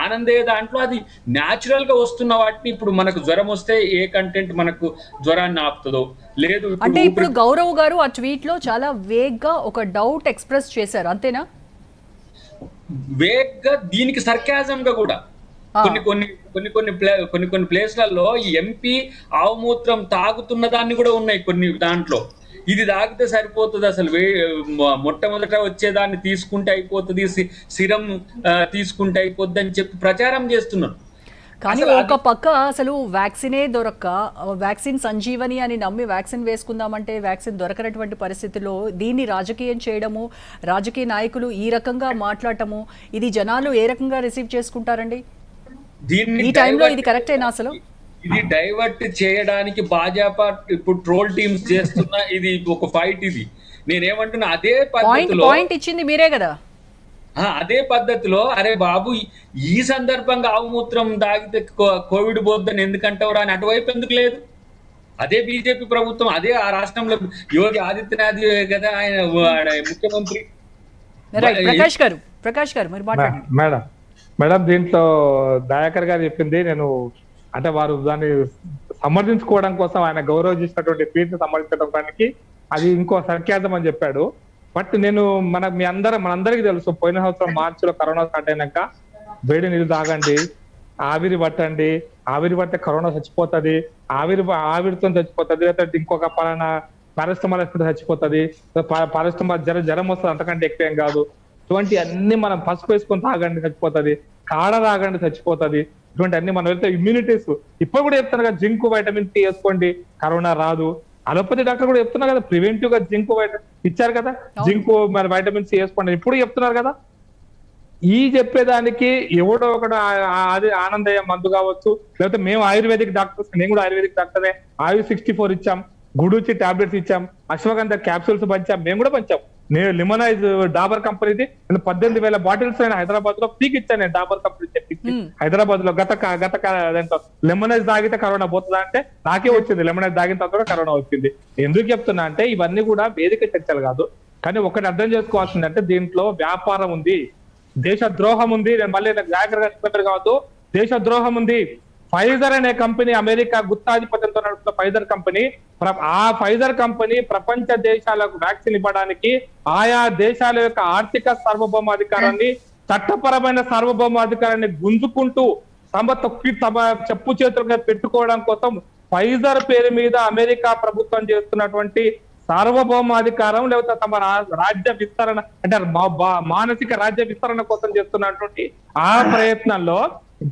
ఆనందేయ దాంట్లో అది న్యాచురల్ గా వస్తున్న వాటిని, ఇప్పుడు మనకు జ్వరం వస్తే ఏ కంటెంట్ మనకు జ్వరాన్ని ఆపుతుందో లేదు. అంటే ఇప్పుడు గౌరవ్ గారు ఆ ట్వీట్ లో చాలా వేగ్ గా ఒక డౌట్ ఎక్స్ప్రెస్ చేశారు, అంతేనా? వేగ్ గా, దీనికి సర్కాజం గా కూడా కొన్ని ప్లేస్లలో ఈ ఎంపీ ఆవు మూత్రం తాగుతున్న దాన్ని కూడా ఉన్నాయి కొన్ని దాంట్లో. ఇది తాగితే సరిపోతుంది, అసలు మొట్టమొదట వచ్చేదాన్ని తీసుకుంటే అయిపోతుంది, సిరం తీసుకుంటే అయిపోద్ది అని చెప్పి ప్రచారం చేస్తున్నారు. కానీ ఒక పక్క అసలు వ్యాక్సినే దొరక్క, వ్యాక్సిన్ సంజీవని అని నమ్మి వ్యాక్సిన్ వేసుకుందామంటే వ్యాక్సిన్ దొరకనటువంటి పరిస్థితుల్లో దీన్ని రాజకీయం చేయడము, రాజకీయ నాయకులు ఈ రకంగా మాట్లాడటము, ఇది జనాలు ఏ రకంగా రిసీవ్ చేసుకుంటారండి? ఈ టైంలో ఇది కరెక్టేనా అసలు? ఇది డైవర్ట్ చేయడానికి భాజపా ఇప్పుడు ట్రోల్ టీమ్స్ చేస్తున్న ఇది ఒక ఫైట్. ఇది నేనేమంటున్నా, అదే పద్ధతిలో పాయింట్ ఇచ్చింది మీరే కదా, అదే పద్ధతిలో అరే బాబు ఈ సందర్భంగా ఆవుమూత్రం తాగితే కోవిడ్ పోద్దని ఎందుకంటావురా అని అటువైపు ఎందుకు లేదు? అదే బీజేపీ ప్రభుత్వం, అదే ఆ రాష్ట్రంలో యోగి ఆదిత్యనాథ్ కదా ఆయన ముఖ్యమంత్రి. ప్రకాష్ గారు మీరు మాట్లాడండి. మేడం దీంట్లో దయాకర్ గారు చెప్పింది నేను అంటే వారు దాన్ని సమర్థించుకోవడం కోసం, ఆయన గౌరవించినటువంటి ట్వీట్ సమర్థించడానికి అది ఇంకో సర్కాజం అని చెప్పాడు. బట్ నేను మనందరికీ తెలుసు, పోయిన సంవత్సరం మార్చిలో కరోనా స్టార్ట్ అయినాక వేడి నీళ్ళు తాగండి, ఆవిరి పట్టండి, ఆవిరి పడితే కరోనా చచ్చిపోతుంది, ఆవిరితో చచ్చిపోతుంది, లేకపోతే ఇంకొక పలానా పారాసిటమాల్ వేసుకుంటే చచ్చిపోతుంది, పారాసిటమాల్ జ్వరం వస్తుంది అంతకంటే ఎక్కువ ఏం కాదు, ఇటువంటి అన్ని మనం పసుపు వేసుకొని తాగండి చచ్చిపోతుంది, కాడ తాగండి చచ్చిపోతుంది, ఇటువంటి అన్ని మనం వెళ్తే ఇమ్యూనిటీస్ ఇప్పుడు కూడా చెప్తారు కదా, జింక్ వైటమిన్ సి వేసుకోండి కరోనా రాదు. అలోపతి డాక్టర్ కూడా చెప్తున్నారు కదా, ప్రివెంటివ్ గా జింక్ ఇచ్చారు కదా, జింక్ మరి వైటమిన్ సి వేసుకోండి ఇప్పుడు చెప్తున్నారు కదా. ఈ చెప్పేదానికి ఎవడో ఒకడు అది ఆనందయ్య మందు కావచ్చు, లేకపోతే మేము ఆయుర్వేదిక్ డాక్టర్స్, నేను కూడా ఆయుర్వేదిక్ డాక్టరే, ఆయు 64 ఇచ్చాం, గుడూచి టాబ్లెట్స్ ఇచ్చాం, అశ్వగంధ క్యాప్సూల్స్ పంచాం, మేము కూడా పంచాం. నేను లిమనైజ్ డాబర్ కంపెనీది 18,000 బాటిల్స్ నేను హైదరాబాద్ లో పీక్ ఇచ్చాను, నేను డాబర్ కంపెనీ చెప్పి హైదరాబాద్ లో గత దాంట్లో లెమనైజ్ తాగితే కరోనా పోతుందా అంటే నాకే వచ్చింది, లెమనైజ్ తాగిన తర్వాత కరోనా వచ్చింది. ఎందుకు చెప్తున్నా అంటే ఇవన్నీ కూడా వేదిక చర్చలు కాదు. కానీ ఒకటి అర్థం చేసుకోవాల్సిందంటే దీంట్లో వ్యాపారం ఉంది. దేశ ద్రోహం ఉంది. నేను మళ్ళీ జాగ్రత్తగా కావద్దు, దేశ ద్రోహం ఉంది. ఫైజర్ అనే కంపెనీ, అమెరికా గుత్తాధిపత్యంతో నడుపుతున్న ఫైజర్ కంపెనీ, ఆ ఫైజర్ కంపెనీ ప్రపంచ దేశాలకు వ్యాక్సిన్ ఇవ్వడానికి ఆయా దేశాల యొక్క ఆర్థిక సార్వభౌమాధికారాన్ని, చట్టపరమైన సార్వభౌమాధికారాన్ని గుంజుకుంటూ తమ చెప్పు చేతులుగా పెట్టుకోవడం కోసం ఫైజర్ పేరు మీద అమెరికా ప్రభుత్వం చేస్తున్నటువంటి సార్వభౌమాధికారం, లేకపోతే తమ రాజ్య విస్తరణ అంటే మానసిక రాజ్య విస్తరణ కోసం చేస్తున్నటువంటి ఆ ప్రయత్నంలో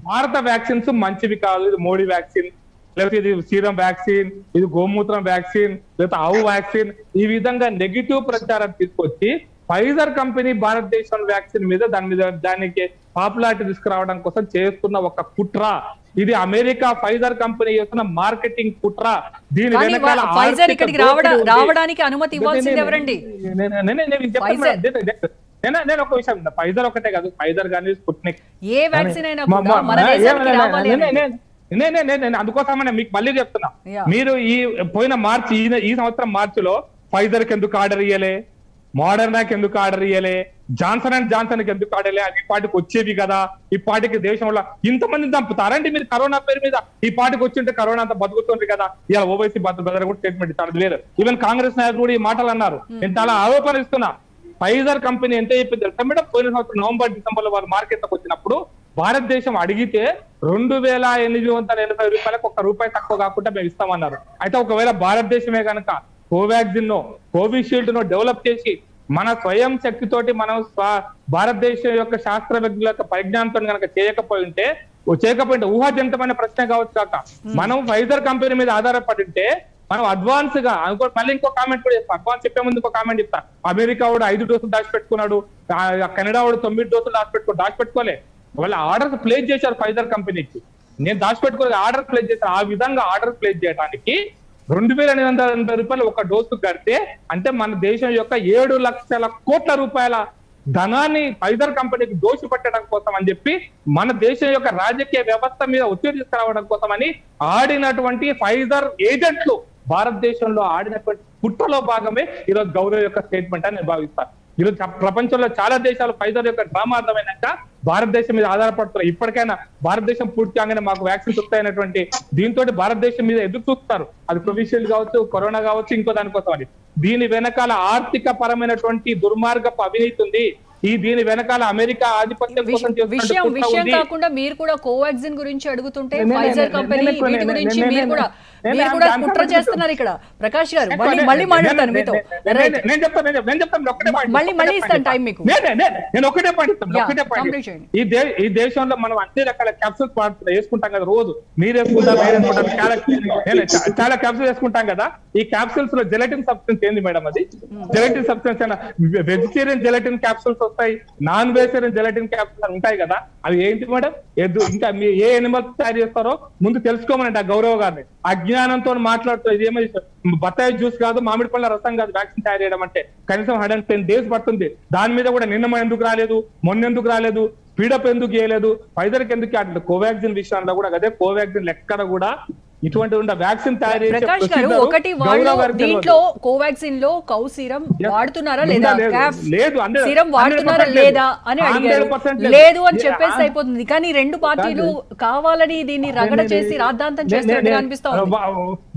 భారత వ్యాక్సిన్స్ మంచివి కాదు. ఇది మోడీ వ్యాక్సిన్, లేకపోతే ఇది సీరం వ్యాక్సిన్, ఇది గోమూత్రం వ్యాక్సిన్, లేకపోతే ఆవు వ్యాక్సిన్, ఈ విధంగా నెగిటివ్ ప్రచారం తీసుకొచ్చి ఫైజర్ కంపెనీ భారతదేశం వ్యాక్సిన్ మీద దానికి పాపులారిటీ తీసుకురావడం కోసం చేస్తున్న ఒక కుట్ర. ఇది అమెరికా ఫైజర్ కంపెనీ చేస్తున్న మార్కెటింగ్ కుట్ర. దీని వెనకాల రావడానికి అనుమతి ఇవ్వాల్సింది ఎవరండి? నేను ఒక విషయం, ఫైజర్ ఒకటే కాదు, ఫైజర్ కానీ స్పుట్నిక్ ఏ వ్యాక్సిన్ అయినా మన దేశానికి రావాలి. నేను అందుకోసమనే మీకు మళ్ళీ చెప్తున్నా, మీరు ఈ పోయిన మార్చి ఈ సంవత్సరం మార్చిలో ఫైజర్ కి ఎందుకు ఆర్డర్ ఇయ్యలే, మోడర్నాకి ఎందుకు ఆర్డర్ ఇయ్యలే, జాన్సన్ అండ్ జాన్సన్ కి ఎందుకు ఆర్డర్ ఈ పాటికి వచ్చేవి కదా. ఈ పాటికి దేశంలో ఇంతమంది చంపుతారండి మీరు కరోనా పేరు మీద. ఈ పాటికి వచ్చింటే కరోనా అంతా బతుకుతుంది కదా. ఇలా ఓవైసీ బ్రదర్ కూడా స్టేట్మెంట్ ఇస్తారు. లేదు, ఈవెన్ కాంగ్రెస్ నాయకులు కూడా ఈ మాటలు అన్నారు. నేను చాలా ఆరోపణ ఇస్తున్నా. ఫైజర్ కంపెనీ ఎంత చెప్పింది తెలుసా మేడం? పోయిన సంవత్సరం నవంబర్ డిసెంబర్ లో వారు మార్కెట్ లోకి వచ్చినప్పుడు భారతదేశం అడిగితే 2,880 రూపాయలకు ₹1 తక్కువ కాకుండా మేము ఇస్తామన్నారు. అయితే ఒకవేళ భారతదేశమే కనుక కోవాక్సిన్ నో కోవిషీల్డ్ నో డెవలప్ చేసి మన స్వయం శక్తితోటి మనం భారతదేశం యొక్క శాస్త్రవేత్తల యొక్క పరిజ్ఞానంతో కనుక చేయకపోయింటే ఊహాజనితమైన ప్రశ్న కావచ్చు కాక మనం ఫైజర్ కంపెనీ మీద ఆధారపడి ఉంటే మనం అడ్వాన్స్ గా మళ్ళీ ఇంకో కామెంట్ కూడా చెప్తాను. అడ్వాన్స్ చెప్పే ముందు ఇంకో కామెంట్ చెప్తా. అమెరికా వాడు 5 డోసులు దాచిపెట్టుకున్నాడు, కెనడా వాడు 9 డోసులు దాచిపెట్టుకోలే. వాళ్ళ ఆర్డర్స్ ప్లేస్ చేశారు ఫైజర్ కంపెనీకి. నేను దాచిపెట్టుకోలేదు, ఆర్డర్ ప్లేస్ చేశాను. ఆ విధంగా ఆర్డర్ ప్లేస్ చేయడానికి 2,880 రూపాయలు ఒక డోసు కడితే అంటే మన దేశం యొక్క 7 లక్షల కోట్ల రూపాయల ధనాన్ని ఫైజర్ కంపెనీకి దోషి పట్టడం కోసం అని చెప్పి మన దేశం యొక్క రాజకీయ వ్యవస్థ మీద ఒత్తిడి తీసుకురావడం కోసం అని ఆడినటువంటి ఫైజర్ ఏజెంట్లు భారతదేశంలో ఆడినటువంటి కుట్రలో భాగమే ఈరోజు గౌరవ్ యొక్క స్టేట్మెంట్ అని నేను భావిస్తాను. ఈరోజు ప్రపంచంలో చాలా దేశాలు ఫైజర్ యొక్క డ్రామా అర్థమైనాక భారతదేశం మీద ఆధారపడుతున్నారు. ఇప్పటికైనా భారతదేశం పూర్తి కాగానే మాకు వ్యాక్సిన్స్ వస్తాయనేటువంటి దీంతో భారతదేశం మీద ఎదురు చూస్తారు. అది కోవిషీల్డ్ కావచ్చు, కరోనా కావచ్చు, ఇంకో దానికోసం అని. దీని వెనకాల ఆర్థిక పరమైనటువంటి దుర్మార్గపు అవినీతి ఉంది. దీని వెనకాల అమెరికా ఆధిపత్యం కోసం విషయం కాకుండా మీరు కూడా కోవాక్సిన్ గురించి అడుగుతుంటే ఫైజర్ కంపెనీ వీటి గురించి మీరు కూడా కుట్ర చేస్తున్నారు ఇక్కడ. ప్రకాష్ గారు మళ్ళీ మాట్లాడతాను మీతో. మళ్ళీ ఇస్తాను టైం మీకు. నేను ఒకటే పాయింట్. ఈ దేశంలో మనం అన్ని రకాల క్యాప్సూల్స్ వేసుకుంటాం కదా రోజు. మీరు వేసుకుంటారు, చాలా క్యాప్సూల్ వేసుకుంటాం కదా. ఈ క్యాప్సూల్స్ లో జెలటిన్ సబ్స్టెన్స్ ఏంది మేడం? అది జెలటిన్ సబ్స్టెన్స్ అయినా వెజిటేరియన్ జెలటిన్ క్యాప్సూల్స్ వస్తాయి, నాన్ వెజిటేరియన్ జెలటిన్ క్యాప్సూల్స్ ఉంటాయి కదా. అవి ఏంటి మేడం? ఇంకా మీరు ఏ ఎనిమల్స్ తయారు చేస్తారో ముందు తెలుసుకోమనండి ఆ గౌరవ్ గారిని. అజ్ఞానంతో మాట్లాడుతూ ఇదేమో బత్తాయి జ్యూస్ కాదు, మామిడి పళ్ళ రసం కాదు వ్యాక్సిన్ తయారు చేయడం అంటే. కనీసం 110 days పడుతుంది. దాని మీద కూడా నిన్న ఎందుకు రాలేదు, మొన్న ఎందుకు రాలేదు, స్పీడప్ ఎందుకు చేయలేదు, ఫైజర్కి ఎందుకు అట్లా. కోవాక్సిన్ విషయంలో కూడా అదే, కోవాక్సిన్ ఎక్కడ కూడా ఇటువంటి వ్యాక్సిన్ తయారు చేసే ప్రకాష్ గారు ఒకటి దీంట్లో కోవాక్సిన్ లో కౌ సీరం వాడుతున్నారా లేదా, సీరం వాడుతున్నారా లేదా అని అడిగారు. లేదు అని చెప్పేసి అయిపోతుంది. కానీ రెండు పార్టీలు కావాలని దీన్ని రగడ చేసి రాద్ధాంతం చేస్తున్నట్టుగా అనిపిస్తుంది.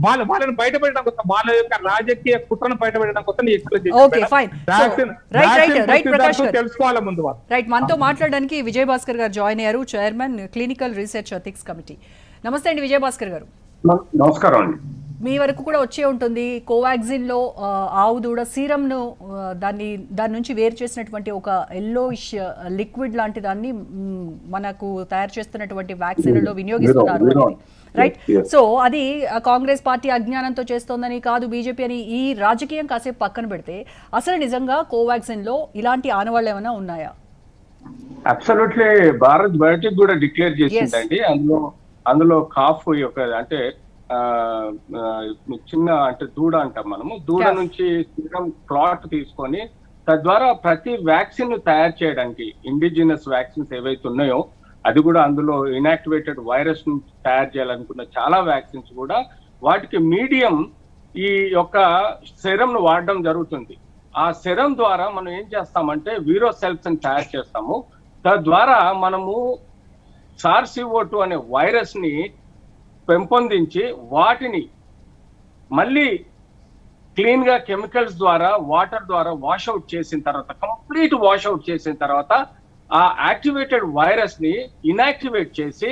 వాళ్ళని బయటపెట్టడం కోసం, వాళ్ళ యొక్క రాజకీయ కుట్రను బయటపెట్టడం కోసం ఓకే ఫైన్. రైట్ ప్రకాష్ గారు తెలుసుకోవాలి ముందు. రైట్, మనతో మాట్లాడడానికి విజయ్ భాస్కర్ గారు జాయిన్ అయ్యారు, chairman clinical research ethics committee. నమస్తే అండి విజయ్ భాస్కర్ గారు. నమస్కారం అండి. మీ వరకు కూడా వచ్చే ఉంటుంది కోవాక్సిన్ లో ఆవు దూడ సీరం ను దాని నుంచి వేరు చేసినటువంటి ఒక ఎల్లోయిష్ లిక్విడ్ లాంటి దాన్ని మనకు తయారు చేస్తున్నటువంటి వ్యాక్సిన్ లో వినియోగిస్తున్నారు అనేది. రైట్, సో అది కాంగ్రెస్ పార్టీ అజ్ఞానంతో చేస్తోందని కాదు, బీజేపీ అని ఈ రాజకీయం కాసేపు పక్కన పెడితే అసలు నిజంగా కోవాక్సిన్ లో ఇలాంటి ఆనవాళ్ళు ఏమైనా ఉన్నాయా? అబ్సల్యూట్లీ. భారత్ బయోటెక్ కూడా డిక్లేర్ చేసిందండి. అందులో కాఫ్ యొక్క అంటే చిన్న అంటే దూడ అంటాం మనము, దూడ నుంచి సీరం క్లాట్ తీసుకొని తద్వారా ప్రతి వ్యాక్సిన్ తయారు చేయడానికి ఇండిజినస్ వ్యాక్సిన్స్ ఏవైతే ఉన్నాయో అది కూడా అందులో ఇనాక్టివేటెడ్ వైరస్ నుంచి తయారు చేయాలనుకున్న చాలా వ్యాక్సిన్స్ కూడా వాటికి మీడియం ఈ యొక్క సెరమ్ ను వాడడం జరుగుతుంది. ఆ సెరమ్ ద్వారా మనం ఏం చేస్తామంటే వీరో సెల్స్ ని తయారు చేస్తాము. తద్వారా మనము SARS-CoV-2 అనే వైరస్ ని పెంపొందించి వాటిని మళ్ళీ క్లీన్ గా కెమికల్స్ ద్వారా వాటర్ ద్వారా వాష్అవుట్ చేసిన తర్వాత, కంప్లీట్ వాష్అవుట్ చేసిన తర్వాత ఆ యాక్టివేటెడ్ వైరస్ ని ఇన్యాక్టివేట్ చేసి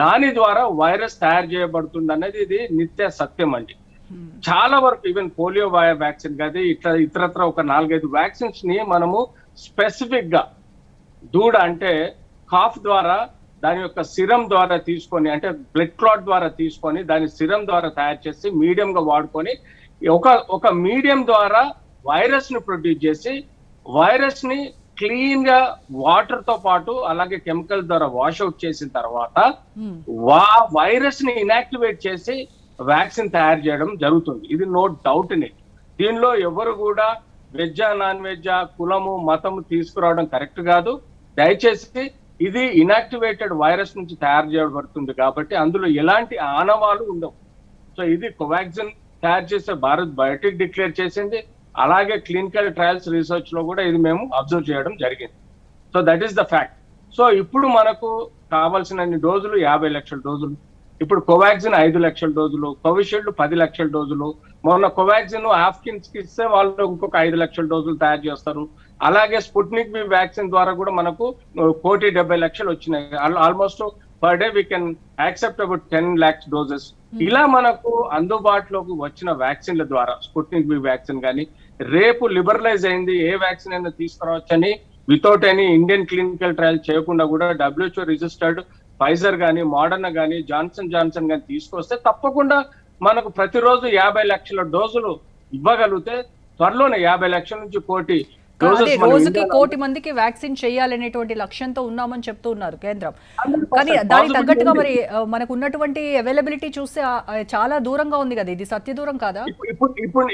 దాని ద్వారా వైరస్ తయారు చేయబడుతుంది అనేది ఇది నిత్య సత్యం అండి. చాలా వరకు ఈవెన్ పోలియో వ్యాక్సిన్ కాదు, ఇతరత్ర ఒక 4-5 వ్యాక్సిన్స్ ని మనము స్పెసిఫిక్ గా దూడ అంటే కాఫ్ ద్వారా దాని యొక్క సిరం ద్వారా తీసుకొని, అంటే బ్లడ్ క్లాట్ ద్వారా తీసుకొని దాని సిరం ద్వారా తయారు చేసి మీడియం గా వాడుకొని ఒక మీడియం ద్వారా వైరస్ ని ప్రొడ్యూస్ చేసి వైరస్ ని క్లీన్ గా వాటర్ తో పాటు అలాగే కెమికల్ ద్వారా వాష్అవుట్ చేసిన తర్వాత వైరస్ ని ఇన్యాక్టివేట్ చేసి వ్యాక్సిన్ తయారు చేయడం జరుగుతుంది. ఇది నో డౌట్ ఇన్ ఇట్. దీనిలో ఎవరు కూడా వెజ్జా నాన్ వెజ్జా కులము మతము తీసుకురావడం కరెక్ట్ కాదు. దయచేసి ఇది ఇన్యాక్టివేటెడ్ వైరస్ నుంచి తయారు చేయబడుతుంది కాబట్టి అందులో ఎలాంటి ఆనవాలు ఉండవు. సో ఇది కోవాక్సిన్ తయారు చేసే భారత్ బయోటెక్ డిక్లేర్ చేసింది. అలాగే క్లినికల్ ట్రయల్స్ రీసెర్చ్ లో కూడా ఇది మేము అబ్జర్వ్ చేయడం జరిగింది. So that is the fact. So ఇప్పుడు మనకు కావాల్సిన డోజులు 50 లక్షల డోజులు, ఇప్పుడు కోవాక్సిన్ 5 లక్షల డోజులు, కోవిషీల్డ్ 10 లక్షల డోజులు, మొన్న కోవాక్సిన్ ఆఫ్కిన్స్ కి ఇస్తే వాళ్ళు ఇంకొక 5 లక్షల డోజులు తయారు చేస్తారు. అలాగే స్పుట్నిక్ వి వ్యాక్సిన్ ద్వారా కూడా మనకు 1,70,00,000 వచ్చినాయి. Almost per day we can accept about 10 lakhs doses. ఇలా మనకు అందుబాటులోకి వచ్చిన వ్యాక్సిన్ల ద్వారా స్పుట్నిక్ వి వ్యాక్సిన్ కానీ రేపు లిబరలైజ్ అయింది ఏ వ్యాక్సిన్ అయినా తీసుకురావచ్చని without any Indian clinical trial చేయకుండా కూడా WHO రిజిస్టర్డ్ ఫైజర్ కానీ మోడర్నా కానీ జాన్సన్ కానీ తీసుకొస్తే తప్పకుండా మనకు ప్రతిరోజు 50 లక్షల డోసులు ఇవ్వగలిగితే త్వరలోనే 50 లక్షల నుంచి 1 కోటి అదే రోజుకి 1 కోటి మందికి వ్యాక్సిన్ చేయాలనేటువంటి లక్ష్యంతో ఉన్నామని చెప్తూ ఉన్నారు కేంద్రం. కానీ దానికి తగ్గట్టుగా మరి మనకు ఉన్నటువంటి అవైలబిలిటీ చూస్తే చాలా దూరంగా ఉంది కదా, ఇది సత్య దూరం కాదా?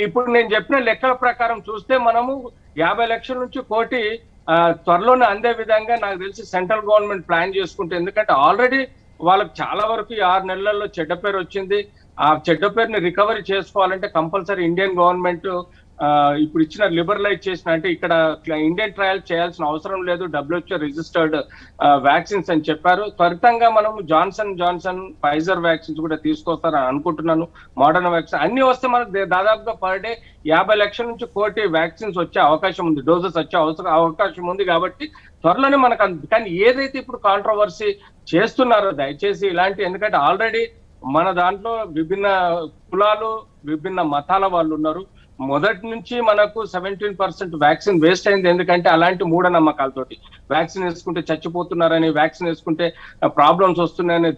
ఇప్పుడు నేను చెప్పిన లెక్కల ప్రకారం చూస్తే మనము 50 లక్షల నుంచి 1 కోటి త్వరలోనే అందే విధంగా నాకు తెలిసి సెంట్రల్ గవర్నమెంట్ ప్లాన్ చేసుకుంటే, ఎందుకంటే ఆల్రెడీ వాళ్ళకి చాలా వరకు 6 నెలల్లో చెడ్డ పేరు వచ్చింది. ఆ చెడ్డ పేరుని రికవరీ చేసుకోవాలంటే కంపల్సరీ ఇండియన్ గవర్నమెంట్ ఇప్పుడు ఇచ్చిన లిబరలైజ్ చేసిన, అంటే ఇక్కడ ఇండియన్ ట్రయల్ చేయాల్సిన అవసరం లేదు, WHO రిజిస్టర్డ్ వ్యాక్సిన్స్ అని చెప్పారు. త్వరితంగా మనం జాన్సన్ ఫైజర్ వ్యాక్సిన్స్ కూడా తీసుకొస్తారని అనుకుంటున్నాను. మోడర్న్ వ్యాక్సిన్ అన్ని వస్తే మనకు దాదాపుగా పర్ డే 50 లక్షల నుంచి 1 కోటి వ్యాక్సిన్స్ వచ్చే అవకాశం ఉంది, డోసెస్ వచ్చే అవకాశం ఉంది. కాబట్టి త్వరలోనే మనకు కానీ ఏదైతే ఇప్పుడు కాంట్రవర్సీ చేస్తున్నారో దయచేసి ఇలాంటి, ఎందుకంటే ఆల్రెడీ మన దాంట్లో విభిన్న కులాలు విభిన్న మతాల వాళ్ళు ఉన్నారు. మొదటి నుంచి మనకు 17% వ్యాక్సిన్ వేస్ట్ అయింది. ఎందుకంటే అలాంటి మూఢనమ్మకాలతోటి వ్యాక్సిన్ వేసుకుంటే చచ్చిపోతున్నారని, వ్యాక్సిన్ వేసుకుంటే ప్రాబ్లమ్స్ వస్తున్నాయని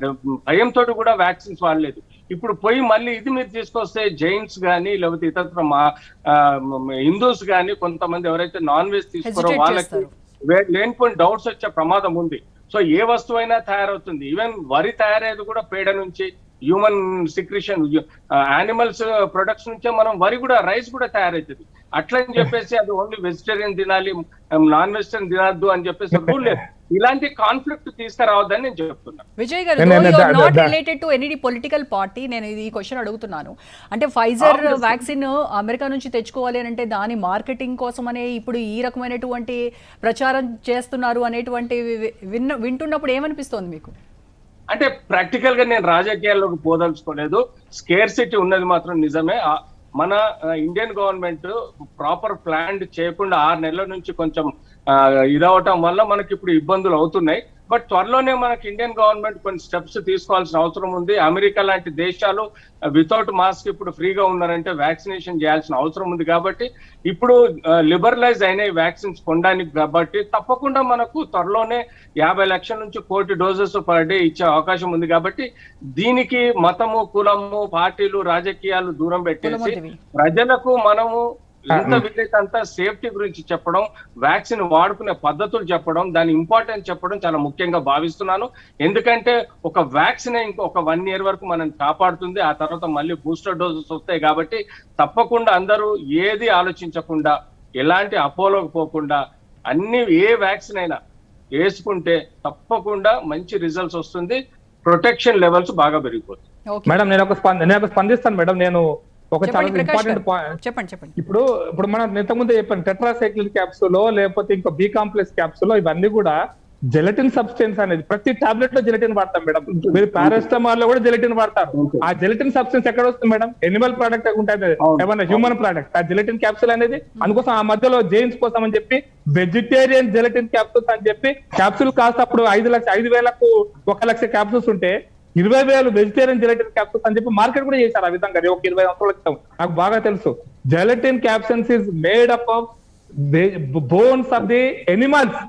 భయంతో కూడా వ్యాక్సిన్స్ వాడలేదు. ఇప్పుడు పోయి మళ్ళీ ఇది మీరు తీసుకొస్తే జైన్స్ కానీ లేకపోతే ఇతర హిందూస్ కానీ కొంతమంది ఎవరైతే నాన్ వెజ్ తీసుకోరో వాళ్ళకి లేనిపోయిన డౌట్స్ వచ్చే ప్రమాదం ఉంది. సో ఏ వస్తువైనా తయారవుతుంది. ఈవెన్ వరి తయారయ్యేది కూడా పేడ నుంచి, హ్యూమన్ సిక్రిషన్ యానిమల్స్ ప్రొడక్ట్స్ నుంచే మనం వరి కూడా రైస్ కూడా తయారవుతుంది. అట్లని చెప్పేసి అది ఓన్లీ వెజిటేరియన్ తినాలి నాన్ వెజిటేరియన్ తినద్దు అని చెప్పేసి రూల్ లేదు. ఇలాంటి కాన్ఫ్లిక్ట్ తీసుకురావద్దని నేను చెప్తున్నాను. విజయ్ గారు, not related to any political party, నేను ఈ క్వశ్చన్ అడుగుతున్నాను. అంటే ఫైజర్ వ్యాక్సిన్ అమెరికా నుంచి తెచ్చుకోవాలి అని అంటే దాని మార్కెటింగ్ కోసమనే ఇప్పుడు ఈ రకమైనటువంటి ప్రచారం చేస్తున్నారు అనేటువంటి వింటున్నప్పుడు ఏమనిపిస్తోంది మీకు? అంటే ప్రాక్టికల్ గా నేను రాజకీయాల్లోకి పోదలుచుకోలేదు. స్కేర్సిటీ ఉన్నది మాత్రం నిజమే. మన ఇండియన్ గవర్నమెంట్ ప్రాపర్ ప్లాన్ చేయకుండా 6 నెలల నుంచి కొంచెం ఇదవటం వల్ల మనకి ఇప్పుడు ఇబ్బందులు అవుతున్నాయి. బట్ త్వరలోనే మనకి ఇండియన్ గవర్నమెంట్ కొన్ని స్టెప్స్ తీసుకోవాల్సిన అవసరం ఉంది. అమెరికా లాంటి దేశాలు వితౌట్ మాస్క్ ఇప్పుడు ఫ్రీగా ఉన్నారంటే వ్యాక్సినేషన్ చేయాల్సిన అవసరం ఉంది. కాబట్టి ఇప్పుడు లిబరలైజ్ అయిన వ్యాక్సిన్స్ కొనడానికి కాబట్టి తప్పకుండా మనకు త్వరలోనే 50 లక్షల నుంచి 1 కోటి డోసెస్ పర్ డే ఇచ్చే అవకాశం ఉంది. కాబట్టి దీనికి మతము కులము పార్టీలు రాజకీయాలు దూరం పెట్టేసి ప్రజలకు మనము ఎంత వీలైతే అంత సేఫ్టీ గురించి చెప్పడం, వ్యాక్సిన్ వాడుకునే పద్ధతులు చెప్పడం, దాని ఇంపార్టెన్స్ చెప్పడం చాలా ముఖ్యంగా భావిస్తున్నాను. ఎందుకంటే ఒక వ్యాక్సిన్ ఇంకొక 1 year వరకు మనం కాపాడుతుంది. ఆ తర్వాత మళ్ళీ బూస్టర్ డోసెస్ వస్తాయి. కాబట్టి తప్పకుండా అందరూ ఏది ఆలోచించకుండా ఎలాంటి అపోలోకి పోకుండా ఏ వ్యాక్సిన్ అయినా వేసుకుంటే తప్పకుండా మంచి రిజల్ట్స్ వస్తుంది. ప్రొటెక్షన్ లెవెల్స్ బాగా పెరిగిపోతుంది. మేడం నేను ఒక స్పందిస్తాను మేడం. నేను ఒక చాలా ఇంపార్టెంట్ పాయింట్ చెప్పండి. ఇప్పుడు మనం ఇంతకుముందు చెప్పాను టెట్రాసైక్లిన్ క్యాప్సూల్ లేకపోతే ఇంకా బి కాంప్లెక్స్ క్యాప్సూల్ ఇవన్నీ కూడా జెలటిన్ సబ్స్టెన్స్ అనేది ప్రతి టాబ్లెట్ లో జెలటిన్ వాడతాం మేడం. మీరు పారాస్టమాల్ లో కూడా జెలటిన్ వాడతారు. ఆ జెలటిన్ సబ్స్టెన్స్ ఎక్కడ వస్తుంది మేడం? ఎనిమల్ ప్రోడక్ట్ ఉంటుంది, ఏమన్నా హ్యూమన్ ప్రోడక్ట్. ఆ జెలటిన్ క్యాప్సూల్ అనేది అందుకోసం ఆ మధ్యలో జెయిన్స్ కోసం అని చెప్పి వెజిటేరియన్ జెలటిన్ క్యాప్సూల్స్ అని చెప్పి క్యాప్సూల్ కాస్ట్ అప్పుడు 5,00,000 1 లక్ష క్యాప్సూల్స్ ఉంటే 20,000 వెజిటేరియన్ జెలటిన్ క్యాప్సూల్స్ అని చెప్పి మార్కెట్ కూడా చేశారు. ఆ విధంగా ఒక 20 సంవత్సరాల క్రితం నాకు బాగా తెలుసు. Gelatin capsules is made up of bones of the animals.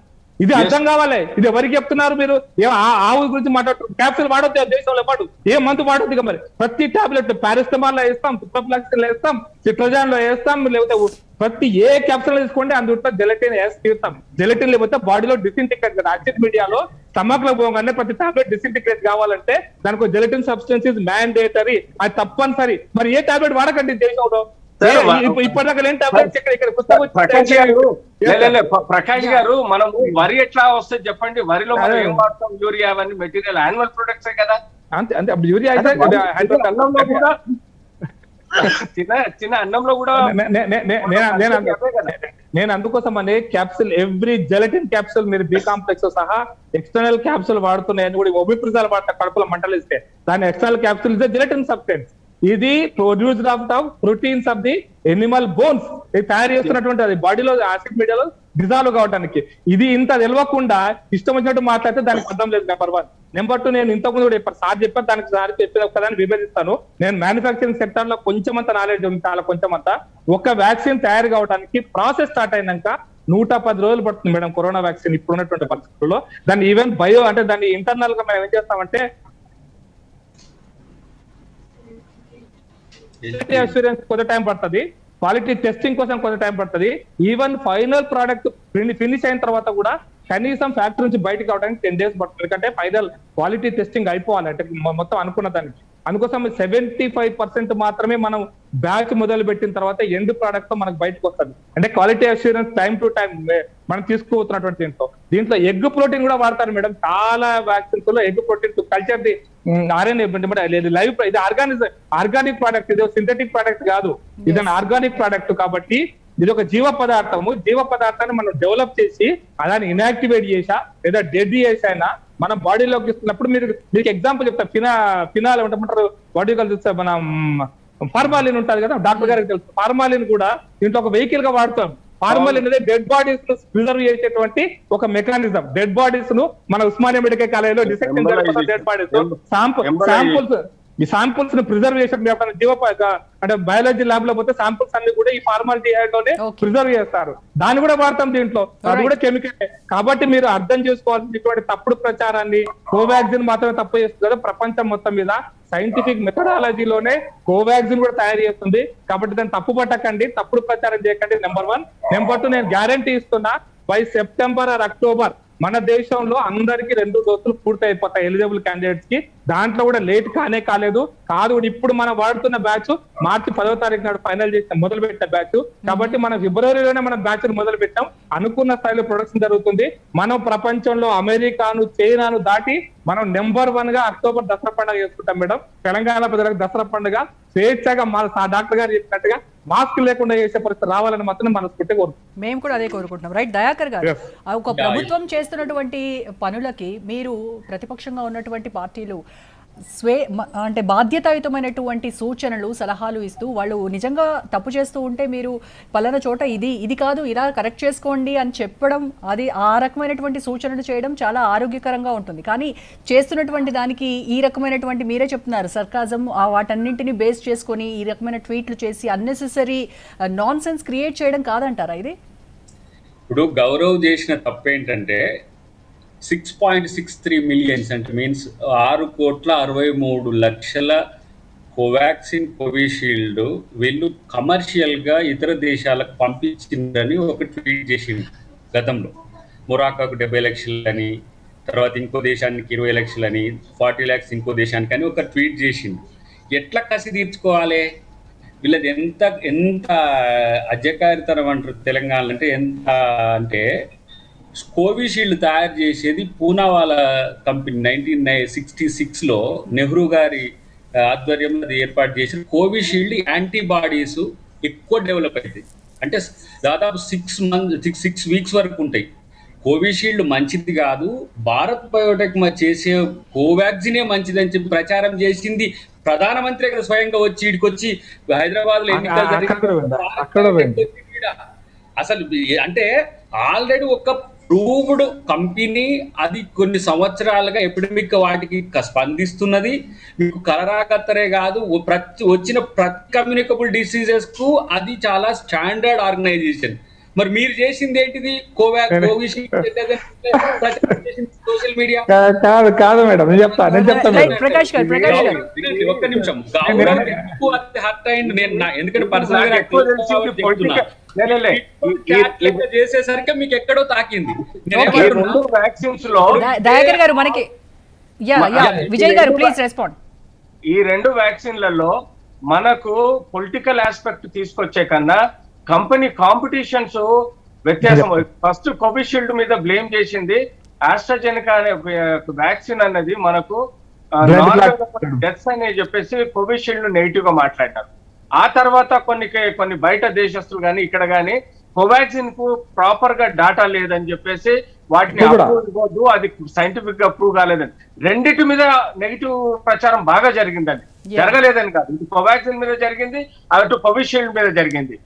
ఇది అర్థం కావాలి. ఇది ఎవరికి చెప్తున్నారు మీరు? ఆవు గురించి మాట్లాడుతున్నారు. క్యాప్సూల్ వాడొద్దు దేశంలో, వాడు ఏ మందు వాడొద్దు. ఇక మరి ప్రతి టాబ్లెట్ పారాసిటమాల్ లో వేస్తాం, సిప్రోఫ్లాక్సిన్ లో వేస్తాం, సిట్రోజాన్ లో వేస్తాం, లేకపోతే ప్రతి ఏ క్యాప్సూల్ తీసుకోండి అందులో జెలటిన్ వేసి తీరుతాం. జెలటిన్ లేకపోతే బాడీలో డిసింటిగ్రేట్ కదా. యాసిడ్ మీడియాలో స్టమక్ లో పోగానే ప్రతి టాబ్లెట్ డిసింటిగ్రేట్ కావాలంటే దానికి జెలటిన్ సబ్స్టెన్స్ ఇస్ మ్యాండేటరీ, అది తప్పనిసరి. మరి ఏ టాబ్లెట్ వాడకండి దేశంలో. ఇప్పటిదాకా లేని టాబ్లెట్స్ ప్రకాష్ గారు, మనం వరి ఎట్లా వస్తుంది చెప్పండి? వరిలో మనం ఏం వాడతాం? యూరియా అవన్నీ మెటీరియల్ యాన్యువల్ ప్రొడక్ట్సే కదా. అంతే అంతే. యూరియా చిన్న అన్నంలో కూడా నేను అందుకోసం అనే క్యాప్సూల్ ఎవ్రీ జెలటిన్ క్యాప్సూల్ మీరు బి కాంప్లెక్స్ సహా ఎక్స్టర్నల్ క్యాప్సూల్ వాడుతున్నాయని కూడా ఒబిప్రిజాల్ వాడతా కడుపులో మంటలు ఇస్తే దాని external capsule is gelatin substance. ఇది produced of proteins of the animal bones. ఇది తయారు చేస్తున్నటువంటి అది బాడీలో యాసిడ్ మీడియాలో డిజాల్వ్ కావడానికి. ఇది ఇంత తెలియకుండా ఇష్టం వచ్చినట్టు మాట్లాడితే దానికి అర్థం లేదు. నెంబర్ 1. నెంబర్ 2, నేను ఇంతకుముందు కూడా సార్ చెప్పాను, దానికి సార్ చెప్పేది ఒకదాన్ని విభజిస్తాను. నేను మ్యానుఫాక్చరింగ్ సెక్టర్ లో కొంచెం అంత నాలెడ్జ్ ఉంది, చాలా కొంచెం అంతా. ఒక వ్యాక్సిన్ తయారు కావడానికి ప్రాసెస్ స్టార్ట్ అయినాక 110 రోజులు పడుతుంది మేడం. కరోనా వ్యాక్సిన్ ఇప్పుడు ఉన్నటువంటి పరిస్థితుల్లో దాన్ని ఈవెన్ బయో అంటే దాన్ని ఇంటర్నల్ గా మనం ఏం చేస్తామంటే క్వాలిటీ అష్యూరెన్స్ కొంత టైం పడుతుంది, క్వాలిటీ టెస్టింగ్ కోసం కొంత టైం పడుతుంది. ఈవెన్ ఫైనల్ ప్రోడక్ట్ ఫినిష్ అయిన తర్వాత కూడా కనీసం ఫ్యాక్టరీ నుంచి బయటకు అవడానికి 10 days పడుతుంది. ఎందుకంటే ఫైనల్ క్వాలిటీ టెస్టింగ్ అయిపోవాలి అంటే మొత్తం అనుకున్న దానికి. అందుకోసం 75% మాత్రమే మనం బ్యాచ్ మొదలు పెట్టిన తర్వాత ఎండ్ ప్రోడక్ట్ తో మనకు బయటకు వస్తుంది. అంటే quality assurance time to time మనం తీసుకుపోతున్నటువంటి దీంట్లో ఎగ్ ప్రోటీన్ కూడా వాడతారు మేడం. చాలా వ్యాక్సిన్స్ లో egg protein culture the RNA live. ఇది ఆర్గానిక్ ప్రోడక్ట్, ఇది సింథటిక్ ప్రోడక్ట్ కాదు, ఇది ఆర్గానిక్ ప్రోడక్ట్. కాబట్టి ఇది ఒక జీవ పదార్థము. జీవ పదార్థాన్ని మనం డెవలప్ చేసి అలాని ఇన్యాక్టివేట్ చేసా లేదా డెడ్ చేసైనా మనం బాడీలోకి ఇస్తున్నప్పుడు మీకు ఎగ్జాంపుల్ చెప్తా. ఫినాల్ ఏమంటారు బాడీ కలిసి మనం ఫార్మాలిన్ ఉంటుంది కదా, డాక్టర్ గారికి తెలుసు. ఫార్మాలిన్ కూడా దీంట్లో ఒక వెహికల్ గా వాడతాం. ఫార్మాలిన్ అనేది డెడ్ బాడీస్ ను ప్రిజర్వ్ చేసేటువంటి ఒక మెకానిజం. డెడ్ బాడీస్ ను మన ఉస్మానియా మెడికల్ కాలేజీలో డిసెక్షన్ డెడ్ బాడీస్ శాంపుల్స్ ఈ శాంపుల్స్ ను ప్రిజర్వ్ చేసేటువంటి జీవ అంటే బయాలజీ ల్యాబ్ లో పోతే శాంపుల్స్ అన్ని కూడా ఈ ఫార్మాలిటీహైడ్ లోనే ప్రిజర్వ్ చేస్తారు. దాన్ని కూడా వాడతాం దీంట్లో, అది కూడా కెమికల్. కాబట్టి మీరు అర్థం చేసుకోవాల్సిన ఇటువంటి తప్పుడు ప్రచారాన్ని కోవాక్సిన్ మాత్రమే తప్పు చేస్తుంది. ప్రపంచం మొత్తం మీద సైంటిఫిక్ మెథడాలజీలోనే కోవాక్సిన్ కూడా తయారు చేస్తుంది. కాబట్టి దాన్ని తప్పు పట్టకండి, తప్పుడు ప్రచారం చేయకండి. నెంబర్ 1. నెంబర్ 2, నేను గ్యారంటీ ఇస్తున్నా బై సెప్టెంబర్ ఆర్ అక్టోబర్ మన దేశంలో అందరికి 2 డోసులు పూర్తి అయిపోతాయి ఎలిజిబుల్ క్యాండిడేట్స్ కి. దాంట్లో కూడా లేట్ కాలేదు. ఇప్పుడు మనం వాడుతున్న బ్యాచ్ మార్చి 10వ తారీఖు నాడు ఫైనల్ చేసిన మొదలు పెట్టిన బ్యాచ్. కాబట్టి మనం ఫిబ్రవరిలోనే మనం బ్యాచ్ మొదలు పెట్టాం. అనుకున్న స్థాయిలో ప్రొడక్షన్ జరుగుతుంది. మనం ప్రపంచంలో అమెరికాను, చైనాను దాటి మనం నెంబర్ 1 గా అక్టోబర్ దసరా పండుగ చేసుకుంటాం మేడం. తెలంగాణ ప్రజలకు దసరా పండుగ స్వేచ్ఛగా డాక్టర్ గారు చెప్పినట్టుగా మాస్క్ లేకుండా చేసే పరిస్థితి రావాలని మాత్రం మనస్ఫూర్తిగా కోరుకుంటున్నాం. మేము కూడా అదే కోరుకుంటున్నాం. రైట్ దయాకర్ గారు, ఒక ప్రభుత్వం చేస్తున్నటువంటి పనులకి మీరు ప్రతిపక్షంగా ఉన్నటువంటి పార్టీలు అంటే బాధ్యతాయుతమైనటువంటి సూచనలు, సలహాలు ఇస్తూ వాళ్ళు నిజంగా తప్పు చేస్తూ ఉంటే మీరు పలానా చోట ఇది కాదు, ఇలా కరెక్ట్ చేసుకోండి అని చెప్పడం, అది ఆ రకమైనటువంటి సూచనలు చేయడం చాలా ఆరోగ్యకరంగా ఉంటుంది. కానీ చేస్తున్నటువంటి దానికి ఈ రకమైనటువంటి మీరే చెప్తున్నారు సర్కాజం, వాటన్నింటినీ బేస్ చేసుకొని ఈ రకమైన ట్వీట్లు చేసి అన్నెసెసరీ నాన్ సెన్స్ క్రియేట్ చేయడం కాదంటారా ఇది? ఇప్పుడు గౌరవ్ చేసిన తప్పేంటంటే 6.63 మిలియన్స్ అంటే మీన్స్ 6,63,00,000 కోవాక్సిన్, కోవిషీల్డ్ వీళ్ళు కమర్షియల్గా ఇతర దేశాలకు పంపించిందని ఒక ట్వీట్ చేసింది గతంలో. మొరాకాకు 70 లక్షలని, తర్వాత ఇంకో దేశానికి 20 లక్షలని, 40 lakhs ఇంకో దేశానికి అని ఒక ట్వీట్ చేసింది. ఎట్లా కసి తీర్చుకోవాలి? వీళ్ళది ఎంత అజకారితనం అంటారు తెలంగాణలో అంటే ఎంత అంటే కోవిషీల్డ్ తయారు చేసేది పూనా వాళ్ళ కంపెనీ 1966లో నెహ్రూ గారి ఆధ్వర్యంలో అది ఏర్పాటు చేసిన కోవిషీల్డ్ యాంటీబాడీస్ ఎక్కువ డెవలప్ అవుతాయి. అంటే దాదాపు 6 weeks వరకు ఉంటాయి. కోవిషీల్డ్ మంచిది కాదు, భారత్ బయోటెక్ చేసే కోవాక్సినే మంచిదని చెప్పి ప్రచారం చేసింది ప్రధానమంత్రి కదా స్వయంగా వచ్చి ఇడికొచ్చి హైదరాబాద్ లో ఎన్నికలు అసలు అంటే ఆల్రెడీ ఒక ప్రూవ్డ్ కంపెనీ అది కొన్ని సంవత్సరాలుగా ఎపిడమిక్ వాటికి స్పందిస్తున్నది. మీకు కలరా కత్తరే కాదు, వచ్చిన ప్రతి కమ్యూనికబుల్ డిసీజెస్ కు అది చాలా స్టాండర్డ్ ఆర్గనైజేషన్. మరి మీరు చేసింది ఏంటిది? సోషల్ మీడియా కాదు మేడం, నేను చెప్తాను. ప్రకాష్ గారు ఒక్క నిమిషం. హర్ట్ అయింది నేను, ఎందుకంటే పర్సనల్ గా చేసేసరికి మీకు ఎక్కడో తాకింది. వ్యాక్సిన్స్ లో దయాకర్ గారు మనకి విజయ్ గారు ప్లీజ్ రెస్పాండ్. ఈ 2 వ్యాక్సిన్లలో మనకు పొలిటికల్ ఆస్పెక్ట్ తీసుకొచ్చే కన్నా కంపెనీ కాంపిటీషన్స్ వ్యత్యాసం. ఫస్ట్ కోవిషీల్డ్ మీద బ్లేమ్ చేసింది ఆస్ట్రాజెనికా అనే వ్యాక్సిన్ అన్నది మనకు డెత్స్ అని చెప్పేసి కోవిషీల్డ్ నెగిటివ్ గా మాట్లాడినారు. ఆ తర్వాత కొన్ని బయట దేశస్తులు కానీ ఇక్కడ కానీ కోవాక్సిన్ కు ప్రాపర్ గా డాటా లేదని చెప్పేసి వాటిని అప్రూవ్ ఇవ్వద్దు, అది సైంటిఫిక్ గా అప్రూవ్ కాలేదని, రెండిటి మీద నెగిటివ్ ప్రచారం బాగా జరిగిందండి. జరగలేదని కాదు, ఇటు కోవాక్సిన్ మీద జరిగింది, అటు కోవిషీల్డ్ మీద జరిగింది.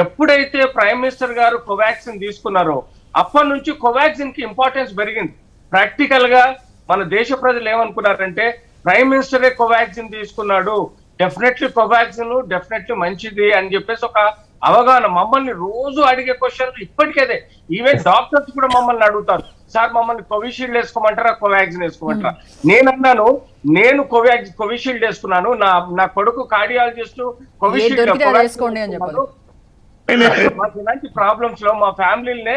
ఎప్పుడైతే ప్రైమ్ మినిస్టర్ గారు కోవాక్సిన్ తీసుకున్నారో అప్పటి నుంచి కోవాక్సిన్ కి ఇంపార్టెన్స్ పెరిగింది. ప్రాక్టికల్ గా మన దేశ ప్రజలు ఏమనుకున్నారంటే ప్రైమ్ మినిస్టరే కోవాక్సిన్ తీసుకున్నాడు, డెఫినెట్లీ కోవాక్సిన్ డెఫినెట్లీ మంచిది అని చెప్పేసి ఒక అవగాహన. మమ్మల్ని రోజు అడిగే క్వశ్చన్లు ఇప్పటికేదే, ఈవెన్ డాక్టర్స్ కూడా మమ్మల్ని అడుగుతారు, సార్ మమ్మల్ని కోవిషీల్డ్ వేసుకోమంటారా కోవాక్సిన్ వేసుకోమంటారా? నేనన్నాను, నేను కోవిషీల్డ్ వేసుకున్నాను, నా కొడుకు కార్డియాలజిస్ట్ కోవిషీల్డ్. మాకు ఇలాంటి ప్రాబ్లమ్స్ లో మా ఫ్యామిలీనే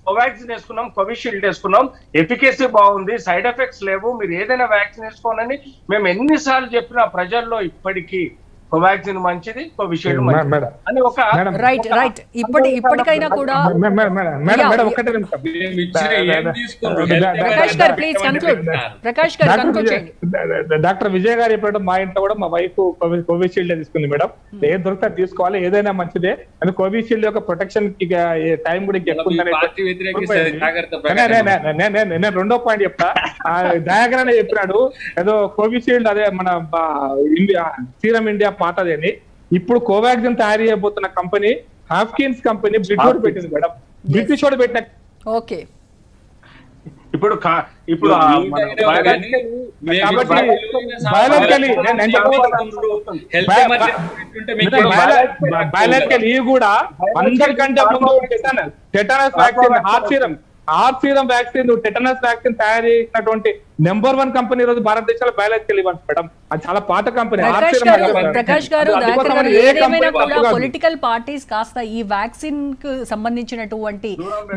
కోవాక్సిన్ వేసుకున్నాం, కోవిషీల్డ్ వేసుకున్నాం, ఎఫికసీ బాగుంది, సైడ్ ఎఫెక్ట్స్ లేవు, మీరు ఏదైనా వ్యాక్సిన్ వేసుకోనని మేము ఎన్నిసార్లు చెప్పినా ప్రజల్లో ఇప్పటికీ కోవాక్సిన్ మంచిది, కోవిషీల్డ్ మంచిది అని ఒక రైట్ ఇప్పటికైనా కూడా. డాక్టర్ విజయ్ గారు చెప్పడం, మా ఇంట్లో కూడా మా వైఫ్ కోవిషీల్డ్ తీసుకుంది మేడం. ఏం దొరికితే తీసుకోవాలి, ఏదైనా మంచిదే. అని కోవిషీల్డ్ యొక్క ప్రొటెక్షన్ టైం కూడా ఎక్కువ. నేను 2వ పాయింట్ చెప్తా. దయాకర్ అనే చెప్పినాడు ఏదో కోవిషీల్డ్ అదే మన సీరం ఇండియా పాతది అని. ఇప్పుడు కోవాక్సిన్ తయారు చేయబోతున్న కంపెనీ హాప్కిన్స్ కంపెనీ బ్రిటిష్ పెట్టింది మేడం, బ్రిటిష్ వాడు పెట్టిన. ఓకే, ఇప్పుడు బయాలజికల్ ఇవి కూడా అందరికంటే ముందు tetanus vaccine, heart serum vaccine, tetanus vaccine తయారు చేసినటువంటి నెంబర్ 1 కంపెనీ రోజు భారతదేశంలో బయాలజికల్ ఇవ్వండి మేడం. అది చాలా పాత కంపెనీ. ప్రకాష్ గారు, ఏదేమైనా కూడా పొలిటికల్ పార్టీస్ కాస్త ఈ వ్యాక్సిన్ కు సంబంధించినటువంటి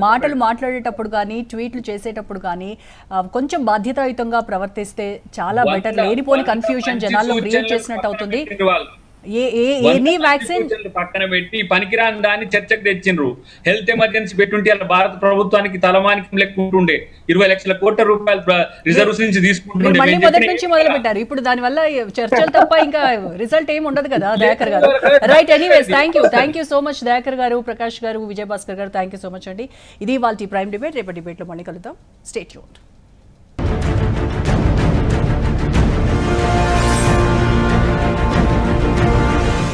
మాటలు మాట్లాడేటప్పుడు కానీ ట్వీట్లు చేసేటప్పుడు కానీ కొంచెం బాధ్యతాయుతంగా ప్రవర్తిస్తే చాలా బెటర్. లేనిపోని కన్ఫ్యూజన్ జనాల్లో క్రియేట్ చేసినట్టు అవుతుంది. పక్కన పెట్టి పనికిరాని దాన్ని చర్చకు తెచ్చిండ్రు. హెల్త్ ఎమర్జెన్సీ పెట్టుంటే అలా భారత ప్రభుత్వానికి తలమానికి లెక్కుంటుండే 20 లక్షల కోట్ల రూపాయలు రిజర్వ్స్ నుంచి తీసుకుంటుండే. మళ్ళీ మొదటి నుంచి మొదలు పెట్టారు. ఇప్పుడు దాని వల్ల చర్చలు తప్ప ఇంకా రిజల్ట్ ఏమి ఉండదు కదా దయాకర్ గారు. Right, anyways thank you so much Dayakar గారు, ప్రకాష్ గారు, విజయభాస్కర్ గారు, థ్యాంక్ యూ సో మచ్ అండి. ఇది వాళ్ళ ప్రైమ్ డిబేట్. రేపటి డిబేట్ లో మళ్ళీ కలుద్దాం. Stay tuned.